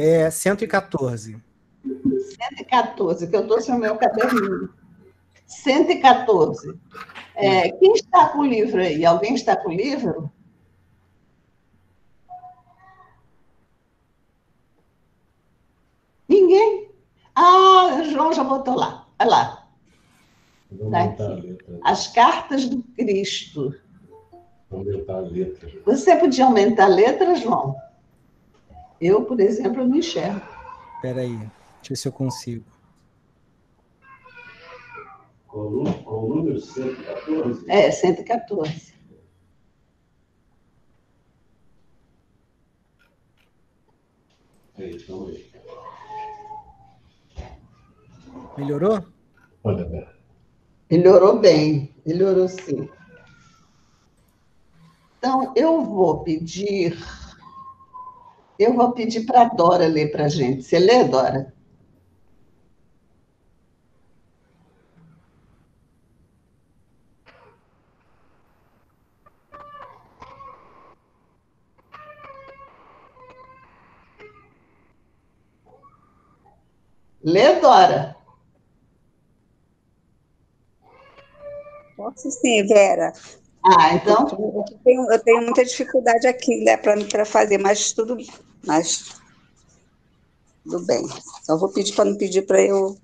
É 114. 114, que eu estou sem o meu caderninho. 114. Quem está com o livro aí? Alguém está com o livro? Ninguém? Ah, o João já botou lá. Olha lá. Tá aqui. As cartas do Cristo. Aumentar a letra. Você podia aumentar a letra, João? Eu, por exemplo, não enxergo. Espera aí, deixa eu ver se eu consigo. Qual o número? 114? 114. Então aí. Melhorou? Olha, né? Melhorou bem, melhorou sim. Então, eu vou pedir para a Dora ler para a gente. Você lê, Dora? Lê, Dora? Posso sim, Vera. Então. Eu tenho muita dificuldade aqui, né, para fazer, mas tudo bem. Só vou pedir para não pedir para eu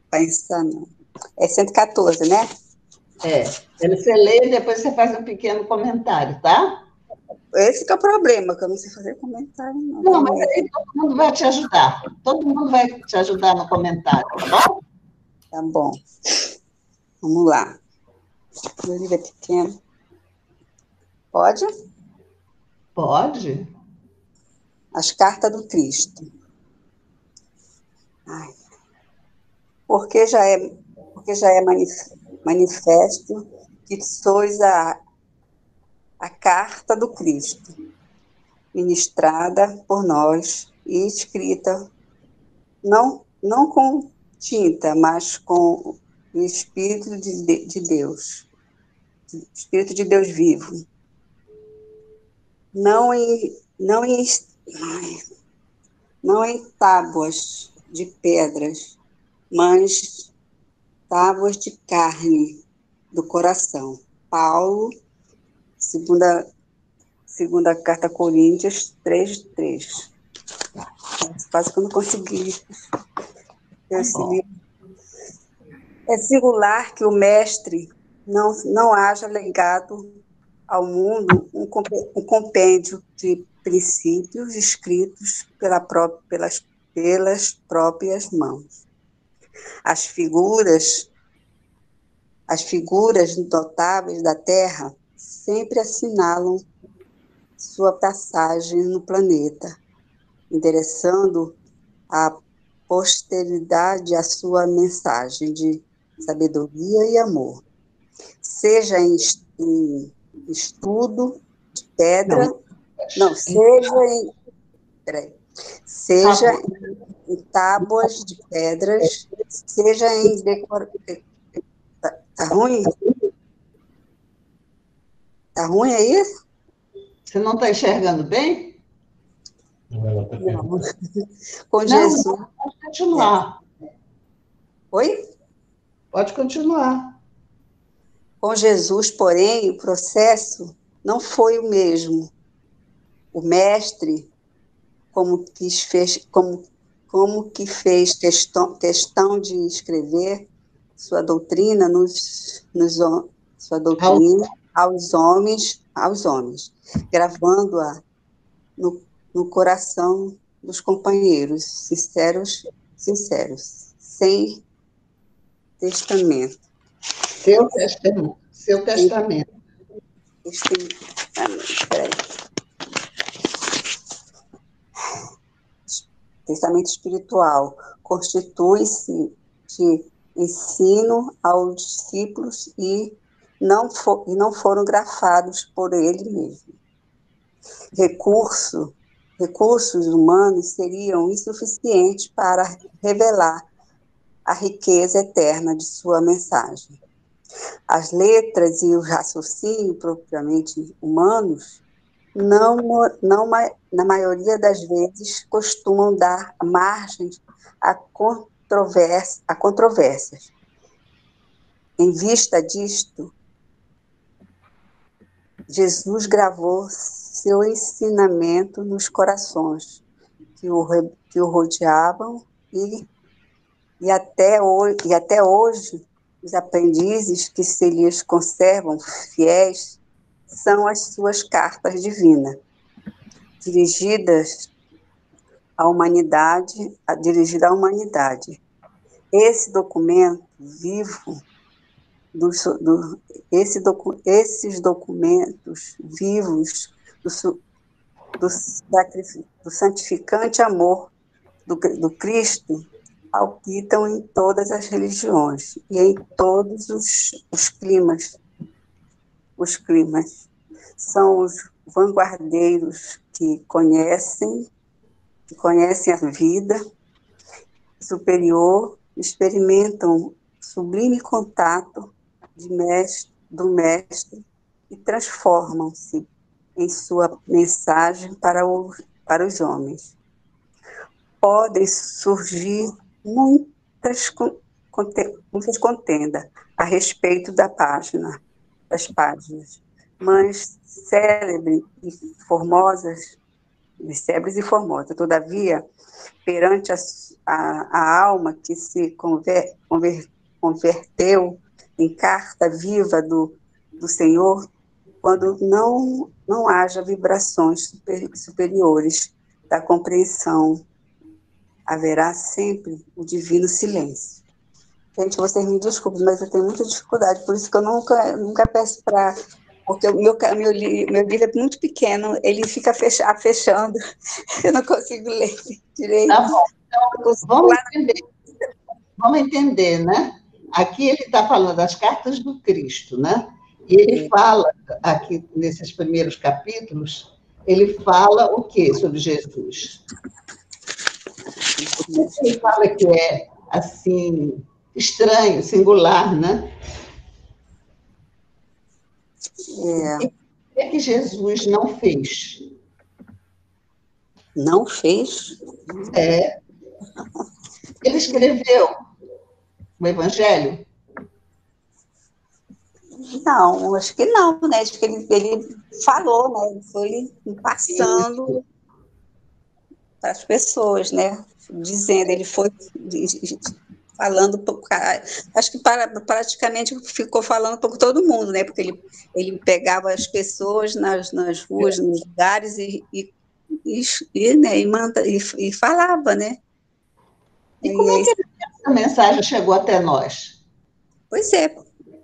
pensar, não. É 114, né? Você lê e depois você faz um pequeno comentário, tá? Esse que é o problema, que eu não sei fazer comentário, não. Não, mas aí todo mundo vai te ajudar. Todo mundo vai te ajudar no comentário, tá bom? Tá bom. Vamos lá. Meu livro é pequeno. Pode? Pode. As cartas do Cristo. Ai. Porque já é manifesto que sois a carta do Cristo, ministrada por nós e escrita não com tinta, mas com o Espírito de Deus, Espírito de Deus vivo, não em tábuas de pedras, mas tábuas de carne do coração. Paulo, segunda carta a Coríntios 3:3. Quase que eu não consegui. É singular que o mestre não haja legado ao mundo um compêndio de princípios escritos pelas próprias mãos. As figuras notáveis da Terra sempre assinalam sua passagem no planeta, endereçando à posteridade a sua mensagem de sabedoria e amor. Seja em estudo de pedra, seja em tábuas de pedras, seja em decoração. Tá ruim? Tá ruim aí? Você não está enxergando bem? Não. Com Jesus. Não, pode continuar. Oi? Pode continuar. Com Jesus, porém, o processo não foi o mesmo. O mestre, como que fez questão de escrever sua doutrina aos homens, gravando-a no coração dos companheiros, sinceros, sem testamento. Seu testamento. Testamento espiritual constitui-se de ensino aos discípulos e não foram grafados por ele mesmo. Recursos humanos seriam insuficientes para revelar a riqueza eterna de sua mensagem. As letras e o raciocínio propriamente humanos na maioria das vezes, costumam dar margem a controvérsias. Em vista disto, Jesus gravou seu ensinamento nos corações que o rodeavam e até hoje os aprendizes que se lhes conservam fiéis são as suas cartas divinas, dirigidas à humanidade. Esse documento vivo, esses documentos vivos do santificante amor do Cristo palpitam em todas as religiões e em todos os climas. Os climas são os vanguardeiros que conhecem a vida superior, experimentam sublime contato do Mestre e transformam-se em sua mensagem para os homens. Podem surgir muitas contendas a respeito das páginas, mas célebres e formosas. Todavia, perante a alma que se converteu em carta viva do Senhor, quando não haja vibrações superiores da compreensão, haverá sempre o divino silêncio. Gente, vocês me desculpem, mas eu tenho muita dificuldade, por isso que eu nunca peço para... Porque o meu livro é muito pequeno, ele fica fechando, eu não consigo ler direito. Tá bom, então vamos entender, né? Aqui ele está falando das cartas do Cristo, né? E ele fala, aqui nesses primeiros capítulos, ele fala o quê sobre Jesus? Ele fala que é, assim, estranho, singular, né? O que é que Jesus não fez? Não fez? Ele escreveu o Evangelho? Não, acho que não, né? Acho que ele falou, né? Ele foi passando para as pessoas, né? Dizendo, ele foi falando, acho que praticamente ficou falando com todo mundo, né? Porque ele pegava as pessoas nas ruas, nos lugares e falava, né? E como é que essa mensagem chegou até nós? Pois é,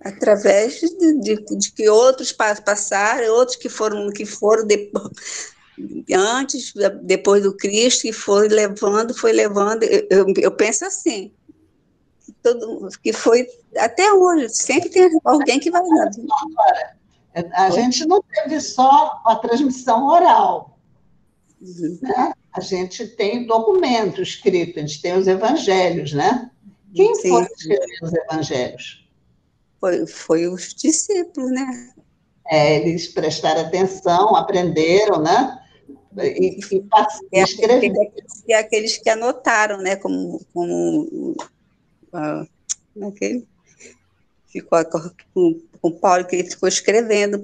através de que outros passaram, outros que foram depois do Cristo, e foi levando, eu penso assim, que foi até hoje, sempre tem alguém que vai lá. A gente não teve só a transmissão oral, né? A gente tem documento escrito, a gente tem os evangelhos, né? Quem foi que escreveu os evangelhos? Foi os discípulos, né? Eles prestaram atenção, aprenderam, né? E escreveram. E aqueles que anotaram, né? Como aquele ficou com Paulo, que ele ficou escrevendo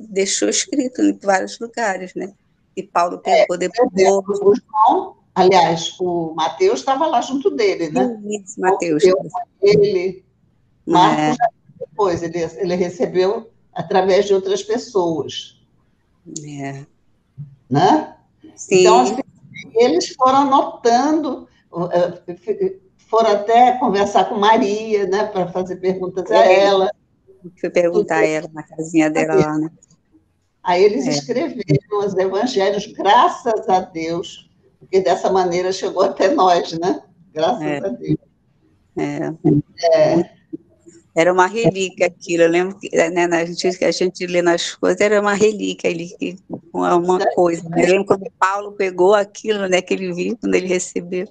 deixou escrito em vários lugares, né? E Paulo pegou depois. O João, aliás, o Mateus estava lá junto dele, né? Isso, Mateus. Marcos, depois, ele recebeu através de outras pessoas. Né? Sim. Então, assim, eles foram anotando, foram até conversar com Maria, né, para fazer perguntas a ela. Fui perguntar a ela na casinha dela lá, né? Aí eles escreveram os evangelhos, graças a Deus, porque dessa maneira chegou até nós, né? Graças a Deus. Era uma relíquia aquilo, eu lembro que, né, a gente lê nas coisas, era uma relíquia ali, uma coisa. Eu lembro quando Paulo pegou aquilo, né, que ele viu, quando ele recebeu.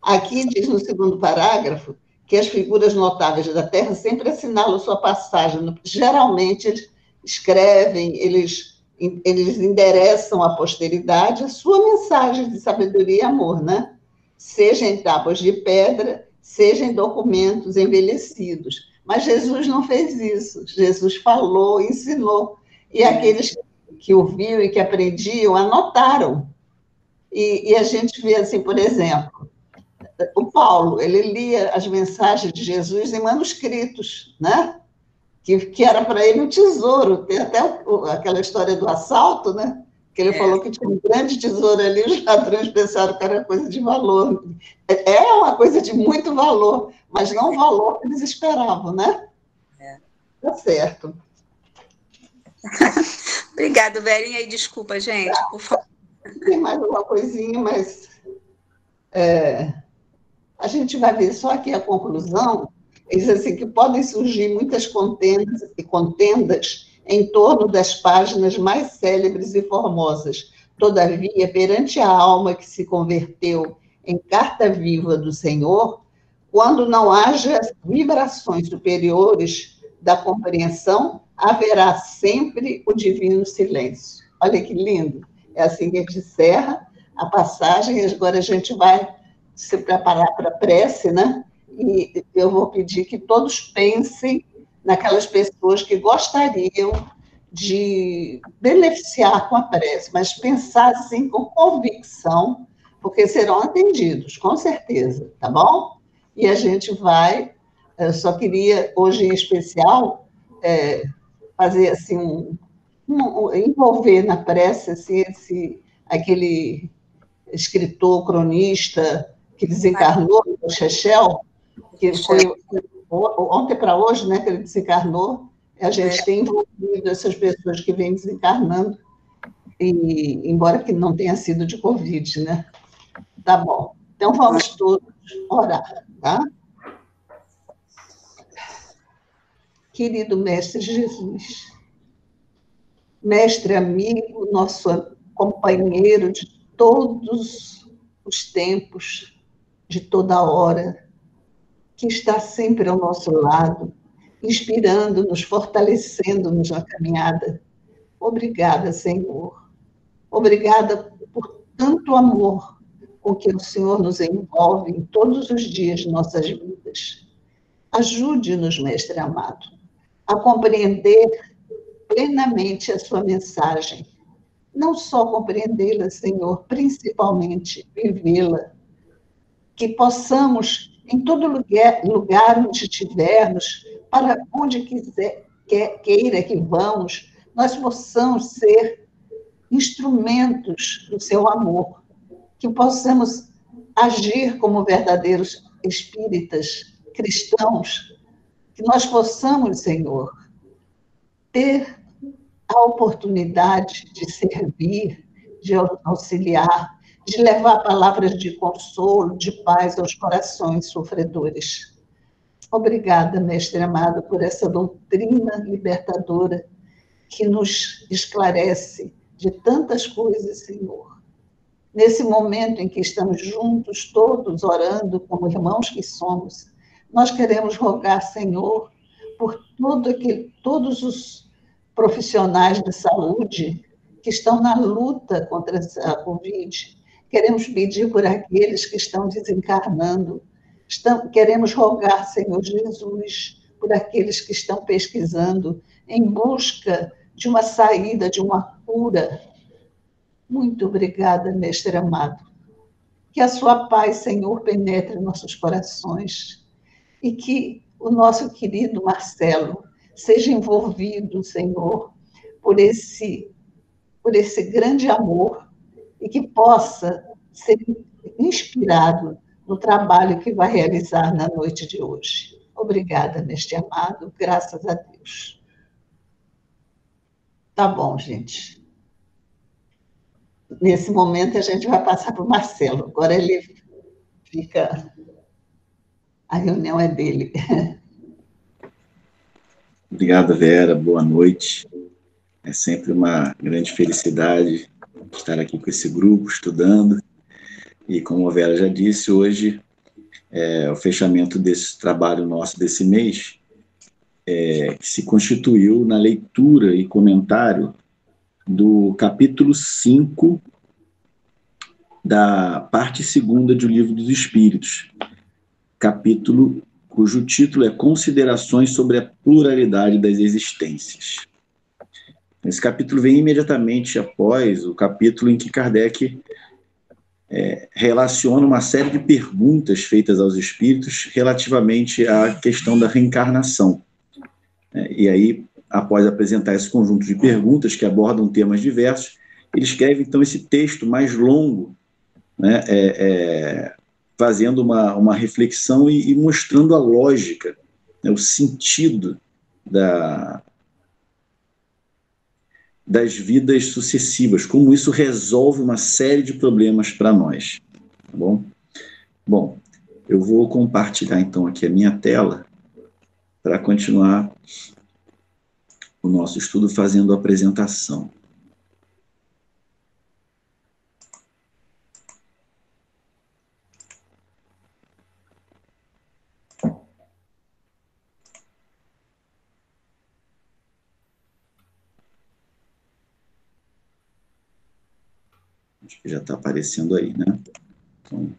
Aqui diz no segundo parágrafo que as figuras notáveis da Terra sempre assinalam sua passagem. Geralmente, escrevem, eles endereçam à posteridade a sua mensagem de sabedoria e amor, né? Seja em tábuas de pedra, seja em documentos envelhecidos. Mas Jesus não fez isso. Jesus falou, ensinou. E aqueles que ouviam e que aprendiam, anotaram. E a gente vê assim, por exemplo, o Paulo, ele lia as mensagens de Jesus em manuscritos, né? Que era para ele um tesouro. Tem até aquela história do assalto, né? Que ele falou que tinha um grande tesouro ali, os ladrões pensaram que era coisa de valor. É uma coisa de muito valor, mas não o valor que eles esperavam, né? Tá certo. Obrigada, Verinha, e desculpa, gente, por favor. Tem mais uma coisinha, mas a gente vai ver só aqui a conclusão. Diz assim que podem surgir muitas contendas em torno das páginas mais célebres e formosas. Todavia, perante a alma que se converteu em carta viva do Senhor, quando não haja vibrações superiores da compreensão, haverá sempre o divino silêncio. Olha que lindo. É assim que a gente encerra a passagem, e agora a gente vai se preparar para a prece, né? E eu vou pedir que todos pensem naquelas pessoas que gostariam de beneficiar com a prece, mas pensar assim com convicção, porque serão atendidos, com certeza, tá bom? E a gente vai, eu só queria, hoje em especial, fazer assim, envolver na prece assim, aquele escritor, cronista, que desencarnou, o Chechel, que foi ontem para hoje, né, que ele desencarnou. A gente tem envolvido essas pessoas que vêm desencarnando, e, embora que não tenha sido de Covid, né? Tá bom. Então, vamos todos orar, tá? Querido Mestre Jesus, Mestre amigo, nosso companheiro de todos os tempos, de toda hora, que está sempre ao nosso lado, inspirando-nos, fortalecendo-nos na caminhada. Obrigada, Senhor. Obrigada por tanto amor com que o Senhor nos envolve em todos os dias de nossas vidas. Ajude-nos, Mestre amado, a compreender plenamente a sua mensagem. Não só compreendê-la, Senhor, principalmente vivê-la. Que possamos, em todo lugar onde estivermos, para onde queira que vamos, nós possamos ser instrumentos do seu amor, que possamos agir como verdadeiros espíritas cristãos, que nós possamos, Senhor, ter a oportunidade de servir, de auxiliar, de levar palavras de consolo, de paz aos corações sofredores. Obrigada, Mestre amado, por essa doutrina libertadora que nos esclarece de tantas coisas, Senhor. Nesse momento em que estamos juntos, todos orando como irmãos que somos, nós queremos rogar, Senhor, por todos os profissionais de saúde que estão na luta contra a Covid. Queremos pedir por aqueles que estão desencarnando. Queremos rogar, Senhor Jesus, por aqueles que estão pesquisando em busca de uma saída, de uma cura. Muito obrigada, Mestre amado. Que a sua paz, Senhor, penetre em nossos corações e que o nosso querido Marcelo seja envolvido, Senhor, por esse grande amor e que possa ser inspirado no trabalho que vai realizar na noite de hoje. Obrigada, Mestre amado, graças a Deus. Tá bom, gente. Nesse momento, a gente vai passar para o Marcelo. Agora ele fica... A reunião é dele. Obrigado, Vera. Boa noite. É sempre uma grande felicidade estar aqui com esse grupo, estudando. E, como a Vera já disse, hoje é o fechamento desse trabalho nosso desse mês. que se constituiu na leitura e comentário do capítulo 5 da parte 2ª do Livro dos Espíritos, capítulo cujo título é Considerações sobre a Pluralidade das Existências. Esse capítulo vem imediatamente após o capítulo em que Kardec relaciona uma série de perguntas feitas aos espíritos relativamente à questão da reencarnação. E aí, após apresentar esse conjunto de perguntas que abordam temas diversos, ele escreve, então, esse texto mais longo, né, fazendo uma reflexão e mostrando a lógica, né, o sentido das vidas sucessivas, como isso resolve uma série de problemas para nós, tá bom? Bom, eu vou compartilhar então aqui a minha tela para continuar o nosso estudo fazendo a apresentação. Acho que já está aparecendo aí, né? Então,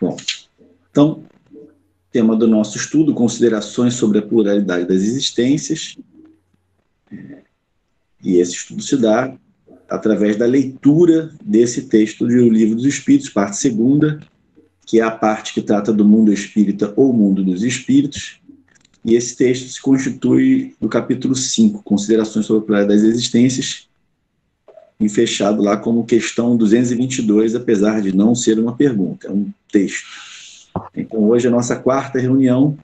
bom, então, tema do nosso estudo, considerações sobre a pluralidade das existências. E esse estudo se dá através da leitura desse texto do Livro dos Espíritos, parte 2ª, que é a parte que trata do mundo espírita ou mundo dos espíritos. E esse texto se constitui do capítulo 5, Considerações sobre a Pluralidade das Existências, e fechado lá como questão 222, apesar de não ser uma pergunta, é um texto. Então, hoje é a nossa quarta reunião,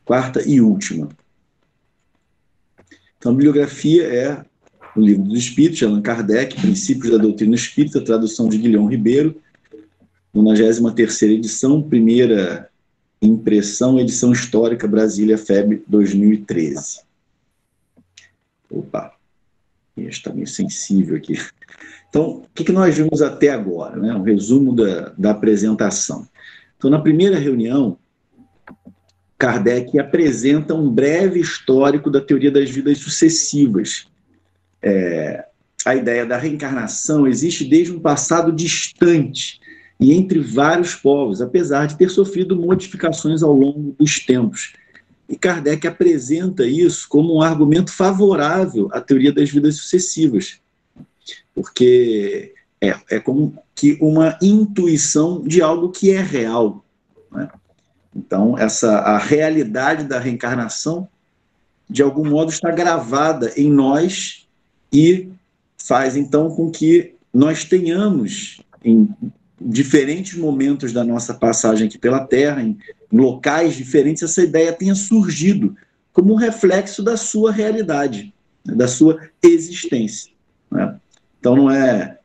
quarta e última. Então, a bibliografia é o Livro dos Espíritos, de Allan Kardec, Princípios da Doutrina Espírita, tradução de Guilhom Ribeiro, 93ª edição, primeira impressão, edição histórica, Brasília, FEB 2013. Opa, está meio sensível aqui. Então, o que nós vimos até agora, né? Um resumo da apresentação. Então, na primeira reunião, Kardec apresenta um breve histórico da teoria das vidas sucessivas. A ideia da reencarnação existe desde um passado distante e entre vários povos, apesar de ter sofrido modificações ao longo dos tempos. E Kardec apresenta isso como um argumento favorável à teoria das vidas sucessivas, porque é como que uma intuição de algo que é real, né? Então, a realidade da reencarnação, de algum modo, está gravada em nós e faz, então, com que nós tenhamos, em diferentes momentos da nossa passagem aqui pela Terra, em locais diferentes, essa ideia tenha surgido como um reflexo da sua realidade, né, da sua existência, né? Então, não é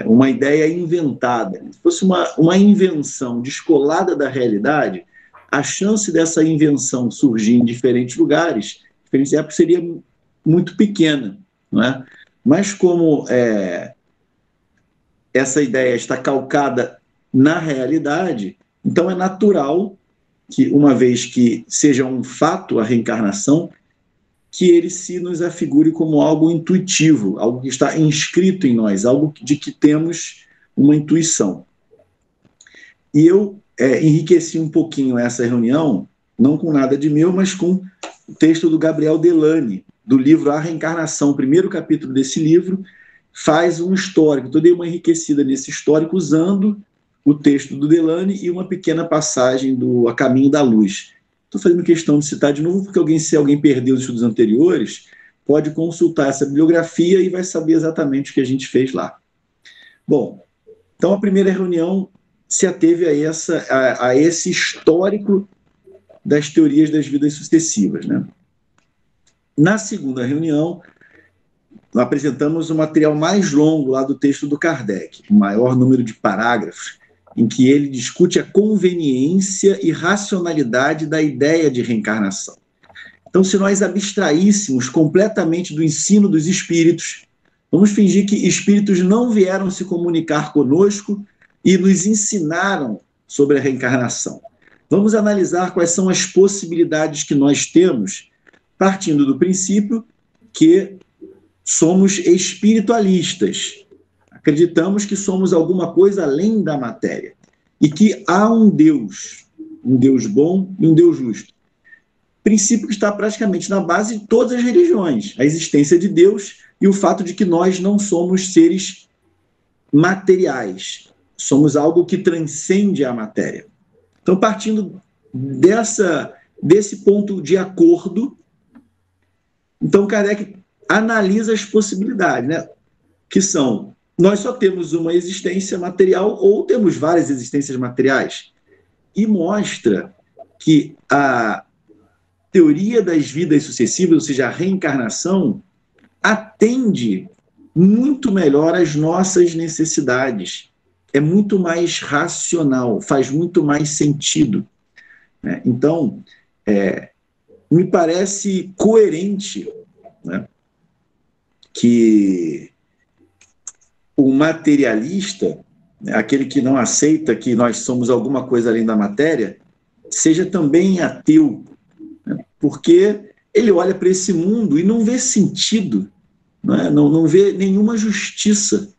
uma ideia inventada. Se fosse uma invenção descolada da realidade, a chance dessa invenção surgir em diferentes lugares, diferentes épocas, seria muito pequena, não é? Mas como essa ideia está calcada na realidade, então é natural que, uma vez que seja um fato a reencarnação, que ele se nos afigure como algo intuitivo, algo que está inscrito em nós, algo de que temos uma intuição. E eu enriqueci um pouquinho essa reunião, não com nada de meu, mas com o texto do Gabriel Delany, do livro A Reencarnação. O primeiro capítulo desse livro faz um histórico. Então, eu dei uma enriquecida nesse histórico usando o texto do Delany e uma pequena passagem do A Caminho da Luz. Estou fazendo questão de citar de novo, porque se alguém perdeu os estudos anteriores, pode consultar essa bibliografia e vai saber exatamente o que a gente fez lá. Bom, então a primeira reunião se ateve a esse histórico das teorias das vidas sucessivas, né? Na segunda reunião, nós apresentamos o material mais longo lá do texto do Kardec, o maior número de parágrafos, em que ele discute a conveniência e racionalidade da ideia de reencarnação. Então, se nós abstraíssemos completamente do ensino dos espíritos, vamos fingir que espíritos não vieram se comunicar conosco e nos ensinaram sobre a reencarnação. Vamos analisar quais são as possibilidades que nós temos, partindo do princípio que somos espiritualistas. Acreditamos que somos alguma coisa além da matéria e que há um Deus bom e um Deus justo. Princípio que está praticamente na base de todas as religiões, a existência de Deus e o fato de que nós não somos seres materiais, somos algo que transcende a matéria. Então, partindo desse ponto de acordo, então Kardec analisa as possibilidades, né? Que são, nós só temos uma existência material ou temos várias existências materiais, e mostra que a teoria das vidas sucessivas, ou seja, a reencarnação, atende muito melhor às nossas necessidades. É muito mais racional, faz muito mais sentido, né? Então, me parece coerente, né, que o materialista, né, aquele que não aceita que nós somos alguma coisa além da matéria, seja também ateu, né, porque ele olha para esse mundo e não vê sentido, né, não vê nenhuma justiça,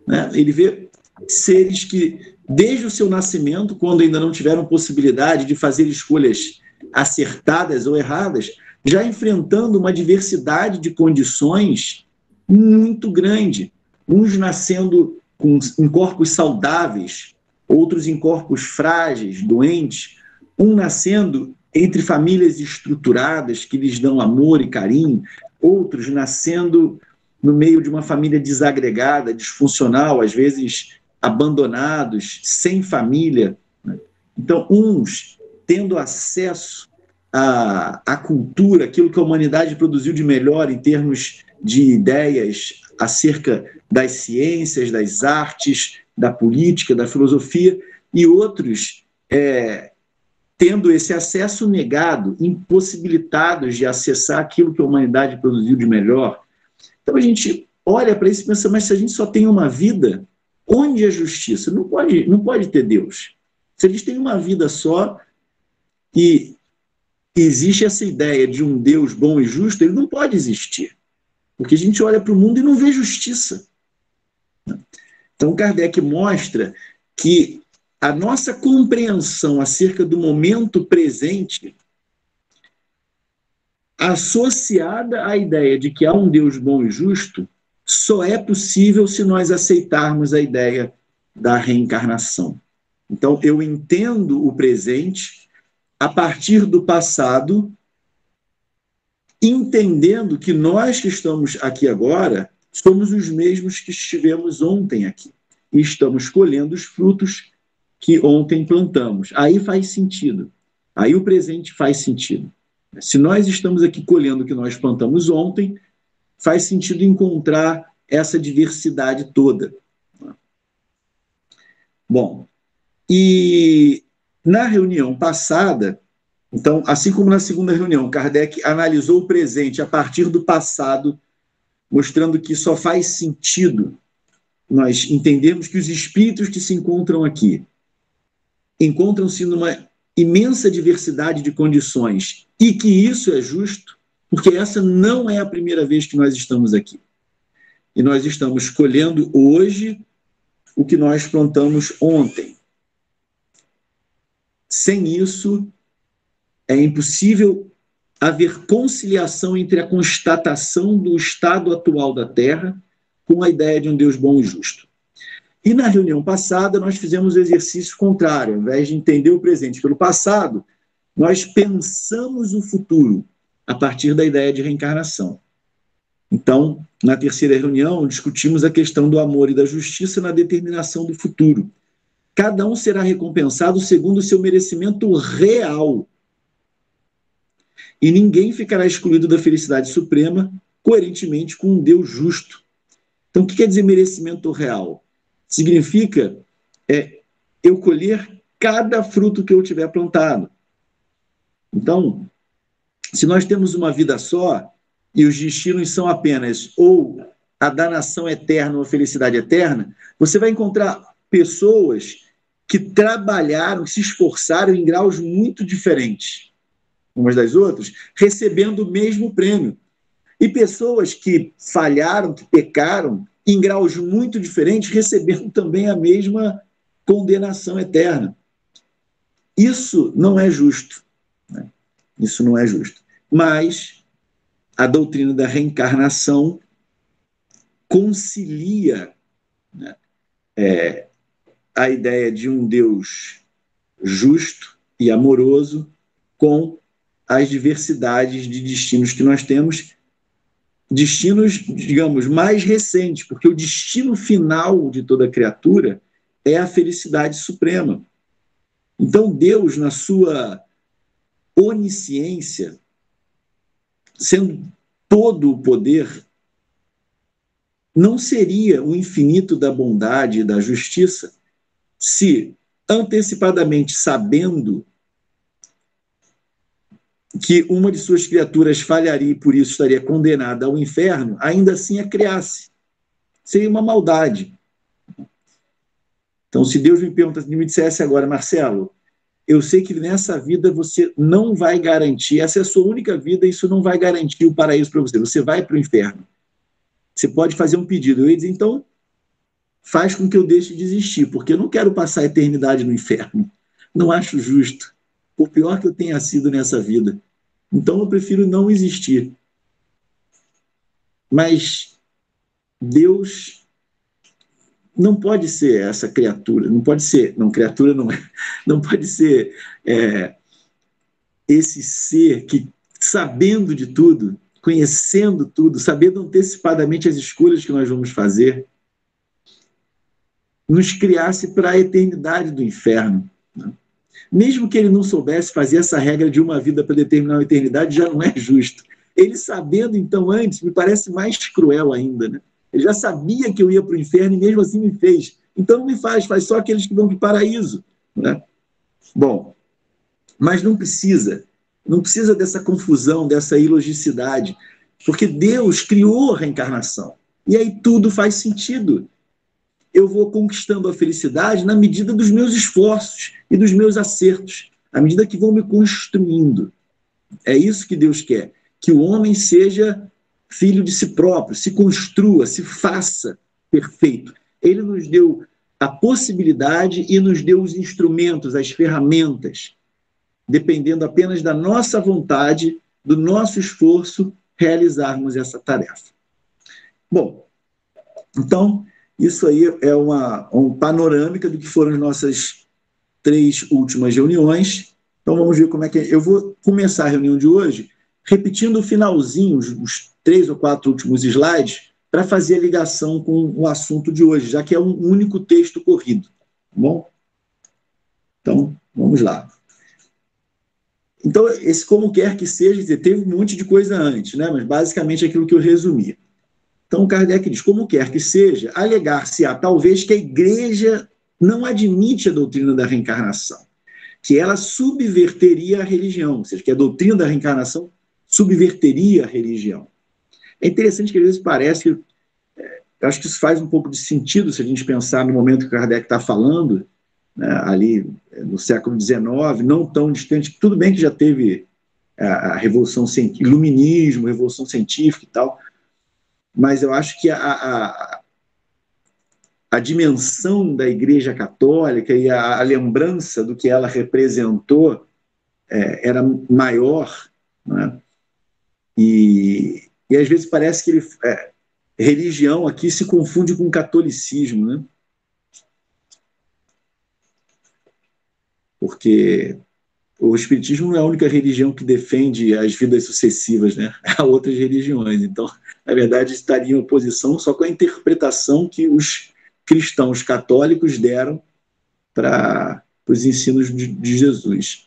né? Ele vê seres que, desde o seu nascimento, quando ainda não tiveram possibilidade de fazer escolhas acertadas ou erradas, já enfrentando uma diversidade de condições muito grande. Uns nascendo em corpos saudáveis, outros em corpos frágeis, doentes, um nascendo entre famílias estruturadas que lhes dão amor e carinho, outros nascendo no meio de uma família desagregada, disfuncional, às vezes abandonados, sem família, né? Então, uns tendo acesso à cultura, aquilo que a humanidade produziu de melhor em termos de ideias acerca das ciências, das artes, da política, da filosofia, e outros tendo esse acesso negado, impossibilitados de acessar aquilo que a humanidade produziu de melhor. Então a gente olha para isso e pensa, mas se a gente só tem uma vida, onde é justiça? Não pode ter Deus. Se a gente tem uma vida só e existe essa ideia de um Deus bom e justo, ele não pode existir. Porque a gente olha para o mundo e não vê justiça. Então Kardec mostra que a nossa compreensão acerca do momento presente, associada à ideia de que há um Deus bom e justo, só é possível se nós aceitarmos a ideia da reencarnação. Então, eu entendo o presente a partir do passado, entendendo que nós que estamos aqui agora somos os mesmos que estivemos ontem aqui e estamos colhendo os frutos que ontem plantamos. Aí faz sentido. Aí o presente faz sentido. Se nós estamos aqui colhendo o que nós plantamos ontem, faz sentido encontrar essa diversidade toda. Bom, e na reunião passada, então, assim como na segunda reunião, Kardec analisou o presente a partir do passado, mostrando que só faz sentido nós entendermos que os espíritos que se encontram aqui encontram-se numa imensa diversidade de condições e que isso é justo, porque essa não é a primeira vez que nós estamos aqui. E nós estamos colhendo hoje o que nós plantamos ontem. Sem isso, é impossível haver conciliação entre a constatação do estado atual da Terra com a ideia de um Deus bom e justo. E na reunião passada, nós fizemos o exercício contrário. Ao invés de entender o presente pelo passado, nós pensamos o futuro a partir da ideia de reencarnação. Então, na terceira reunião, discutimos a questão do amor e da justiça na determinação do futuro. Cada um será recompensado segundo o seu merecimento real. E ninguém ficará excluído da felicidade suprema, coerentemente com um Deus justo. Então, o que quer dizer merecimento real? Significa eu colher cada fruto que eu tiver plantado. Então, se nós temos uma vida só e os destinos são apenas ou a danação eterna ou a felicidade eterna, você vai encontrar pessoas que trabalharam, que se esforçaram em graus muito diferentes umas das outras, recebendo o mesmo prêmio. E pessoas que falharam, que pecaram, em graus muito diferentes, recebendo também a mesma condenação eterna. Isso não é justo. Né? Isso não é justo. Mas a doutrina da reencarnação concilia, né, a ideia de um Deus justo e amoroso com as diversidades de destinos que nós temos, destinos, digamos, mais recentes, porque o destino final de toda criatura é a felicidade suprema. Então, Deus, na sua onisciência, sendo todo o poder, não seria o infinito da bondade e da justiça se, antecipadamente sabendo que uma de suas criaturas falharia e por isso estaria condenada ao inferno, ainda assim a criasse. Seria uma maldade. Então, se Deus me dissesse agora, Marcelo, eu sei que nessa vida você não vai garantir, essa é a sua única vida, isso não vai garantir o paraíso para você, você vai para o inferno. Você pode fazer um pedido. Eu ia dizer, então, faz com que eu deixe de existir, porque eu não quero passar a eternidade no inferno. Não acho justo. Por pior que eu tenha sido nessa vida. Então, eu prefiro não existir. Mas Deus não pode ser essa criatura, não pode ser, não, criatura não é, não pode ser esse ser que, sabendo de tudo, conhecendo tudo, sabendo antecipadamente as escolhas que nós vamos fazer, nos criasse para a eternidade do inferno. Né? Mesmo que ele não soubesse fazer essa regra de uma vida para determinar a eternidade, já não é justo. Ele sabendo, então, antes, me parece mais cruel ainda. Né? Ele já sabia que eu ia para o inferno e mesmo assim me fez. Então não me faz só aqueles que vão para o paraíso. Né? Bom, mas não precisa dessa confusão, dessa ilogicidade, porque Deus criou a reencarnação. E aí tudo faz sentido. Eu vou conquistando a felicidade na medida dos meus esforços e dos meus acertos, à medida que vão me construindo. É isso que Deus quer, que o homem seja filho de si próprio, se construa, se faça perfeito. Ele nos deu a possibilidade e nos deu os instrumentos, as ferramentas, dependendo apenas da nossa vontade, do nosso esforço, realizarmos essa tarefa. Bom, então, isso aí é uma panorâmica do que foram as nossas 3 últimas reuniões. Então, vamos ver como é que é. Eu vou começar a reunião de hoje repetindo o finalzinho, os 3 ou 4 últimos slides, para fazer a ligação com o assunto de hoje, já que é um único texto corrido. Tá bom? Então, vamos lá. Então, esse como quer que seja, teve um monte de coisa antes, né? Mas basicamente aquilo que eu resumi. Então, Kardec diz, como quer que seja, alegar-se-á talvez que a Igreja não admite a doutrina da reencarnação, que ela subverteria a religião, ou seja, que a doutrina da reencarnação subverteria a religião. É interessante que às vezes parece que, eu acho que isso faz um pouco de sentido se a gente pensar no momento que Kardec está falando, né, ali no século XIX, não tão distante, tudo bem que já teve a Revolução Científica, Iluminismo, Revolução Científica e tal, mas eu acho que a dimensão da Igreja Católica e a lembrança do que ela representou era maior, né? E às vezes parece que religião aqui se confunde com catolicismo, né? Porque o Espiritismo não é a única religião que defende as vidas sucessivas, né? Há outras religiões. Então, na verdade, estaria em oposição só com a interpretação que os cristãos católicos deram para os ensinos de Jesus.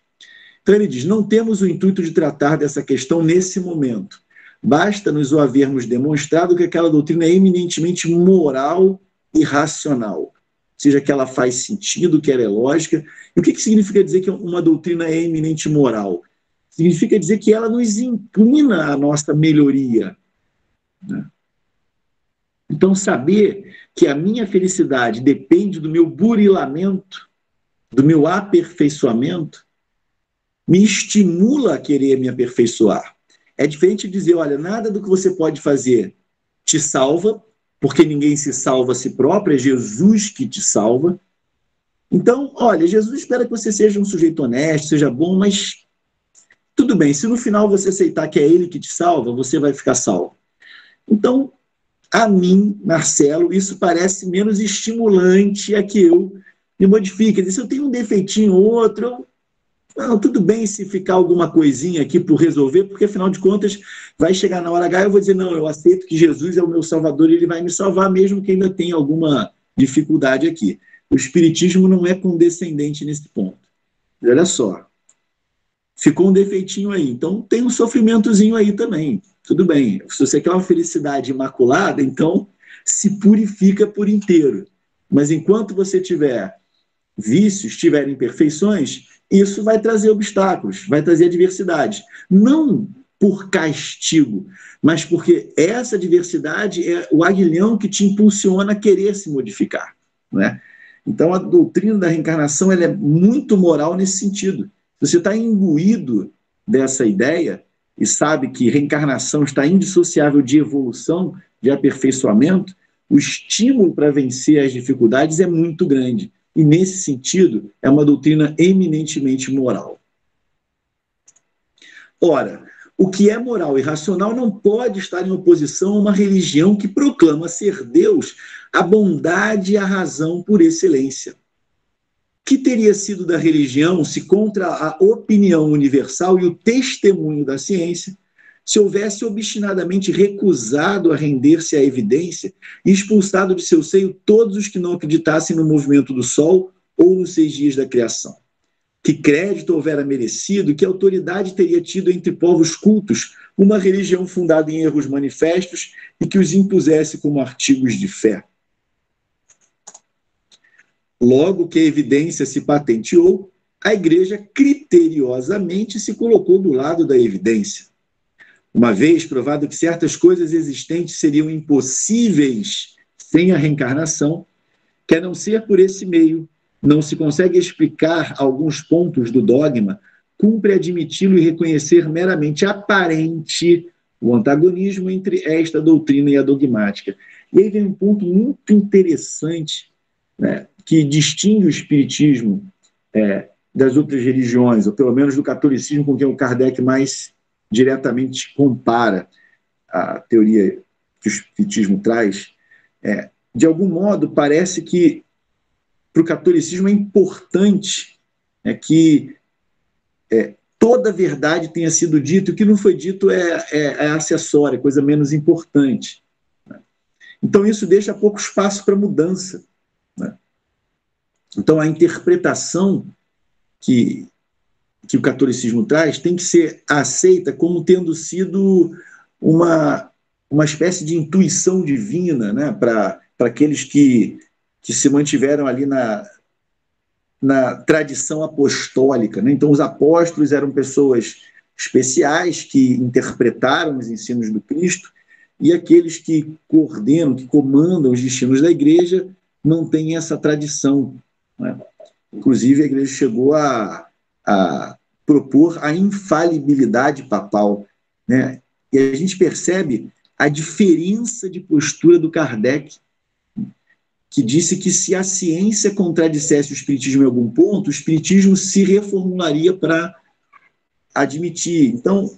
Então, ele diz, não temos o intuito de tratar dessa questão nesse momento. Basta-nos o havermos demonstrado que aquela doutrina é eminentemente moral e racional. Ou seja que ela faz sentido, que ela é lógica. E o que significa dizer que uma doutrina é eminente moral? Significa dizer que ela nos inclina à nossa melhoria, né? Então, saber que a minha felicidade depende do meu burilamento, do meu aperfeiçoamento, me estimula a querer me aperfeiçoar. É diferente de dizer, olha, nada do que você pode fazer te salva, porque ninguém se salva a si próprio, é Jesus que te salva. Então, olha, Jesus espera que você seja um sujeito honesto, seja bom, mas tudo bem, se no final você aceitar que é Ele que te salva, você vai ficar salvo. Então, a mim, Marcelo, isso parece menos estimulante a que eu me modifique. Se eu tenho um defeitinho ou outro, não, tudo bem se ficar alguma coisinha aqui por resolver, porque afinal de contas vai chegar na hora H e eu vou dizer, não, eu aceito que Jesus é o meu Salvador e Ele vai me salvar, mesmo que ainda tenha alguma dificuldade aqui. O Espiritismo não é condescendente nesse ponto. E olha só, ficou um defeitinho aí, então tem um sofrimentozinho aí também. Tudo bem, se você quer uma felicidade imaculada, então se purifica por inteiro. Mas enquanto você tiver vícios, tiver imperfeições, isso vai trazer obstáculos, vai trazer adversidade. Não por castigo, mas porque essa adversidade é o aguilhão que te impulsiona a querer se modificar, não é? Então a doutrina da reencarnação ela é muito moral nesse sentido. Se você está imbuído dessa ideia, e sabe que reencarnação está indissociável de evolução, de aperfeiçoamento, o estímulo para vencer as dificuldades é muito grande. E, nesse sentido, é uma doutrina eminentemente moral. Ora, o que é moral e racional não pode estar em oposição a uma religião que proclama ser Deus a bondade e a razão por excelência. Que teria sido da religião se, contra a opinião universal e o testemunho da ciência, se houvesse obstinadamente recusado a render-se à evidência e expulsado de seu seio todos os que não acreditassem no movimento do Sol ou nos 6 dias da criação? Que crédito houvera merecido, que autoridade teria tido entre povos cultos uma religião fundada em erros manifestos e que os impusesse como artigos de fé? Logo que a evidência se patenteou, a Igreja criteriosamente se colocou do lado da evidência. Uma vez provado que certas coisas existentes seriam impossíveis sem a reencarnação, que a não ser por esse meio não se consegue explicar alguns pontos do dogma, cumpre admiti-lo e reconhecer meramente aparente o antagonismo entre esta doutrina e a dogmática. E aí vem um ponto muito interessante, né, que distingue o espiritismo das outras religiões, ou pelo menos do catolicismo, com quem o Kardec mais diretamente compara a teoria que o espiritismo traz. De algum modo, parece que para o catolicismo é importante que toda a verdade tenha sido dita, e o que não foi dito é acessório, é coisa menos importante. Então, isso deixa pouco espaço para mudança. Então, a interpretação que o catolicismo traz tem que ser aceita como tendo sido uma espécie de intuição divina, né, para aqueles que se mantiveram ali na tradição apostólica, né? Então, os apóstolos eram pessoas especiais que interpretaram os ensinos do Cristo, e aqueles que coordenam, que comandam os destinos da Igreja não têm essa tradição, né? Inclusive, a Igreja chegou a propor a infalibilidade papal, né? E a gente percebe a diferença de postura do Kardec, que disse que se a ciência contradissesse o espiritismo em algum ponto, o espiritismo se reformularia para admitir. Então,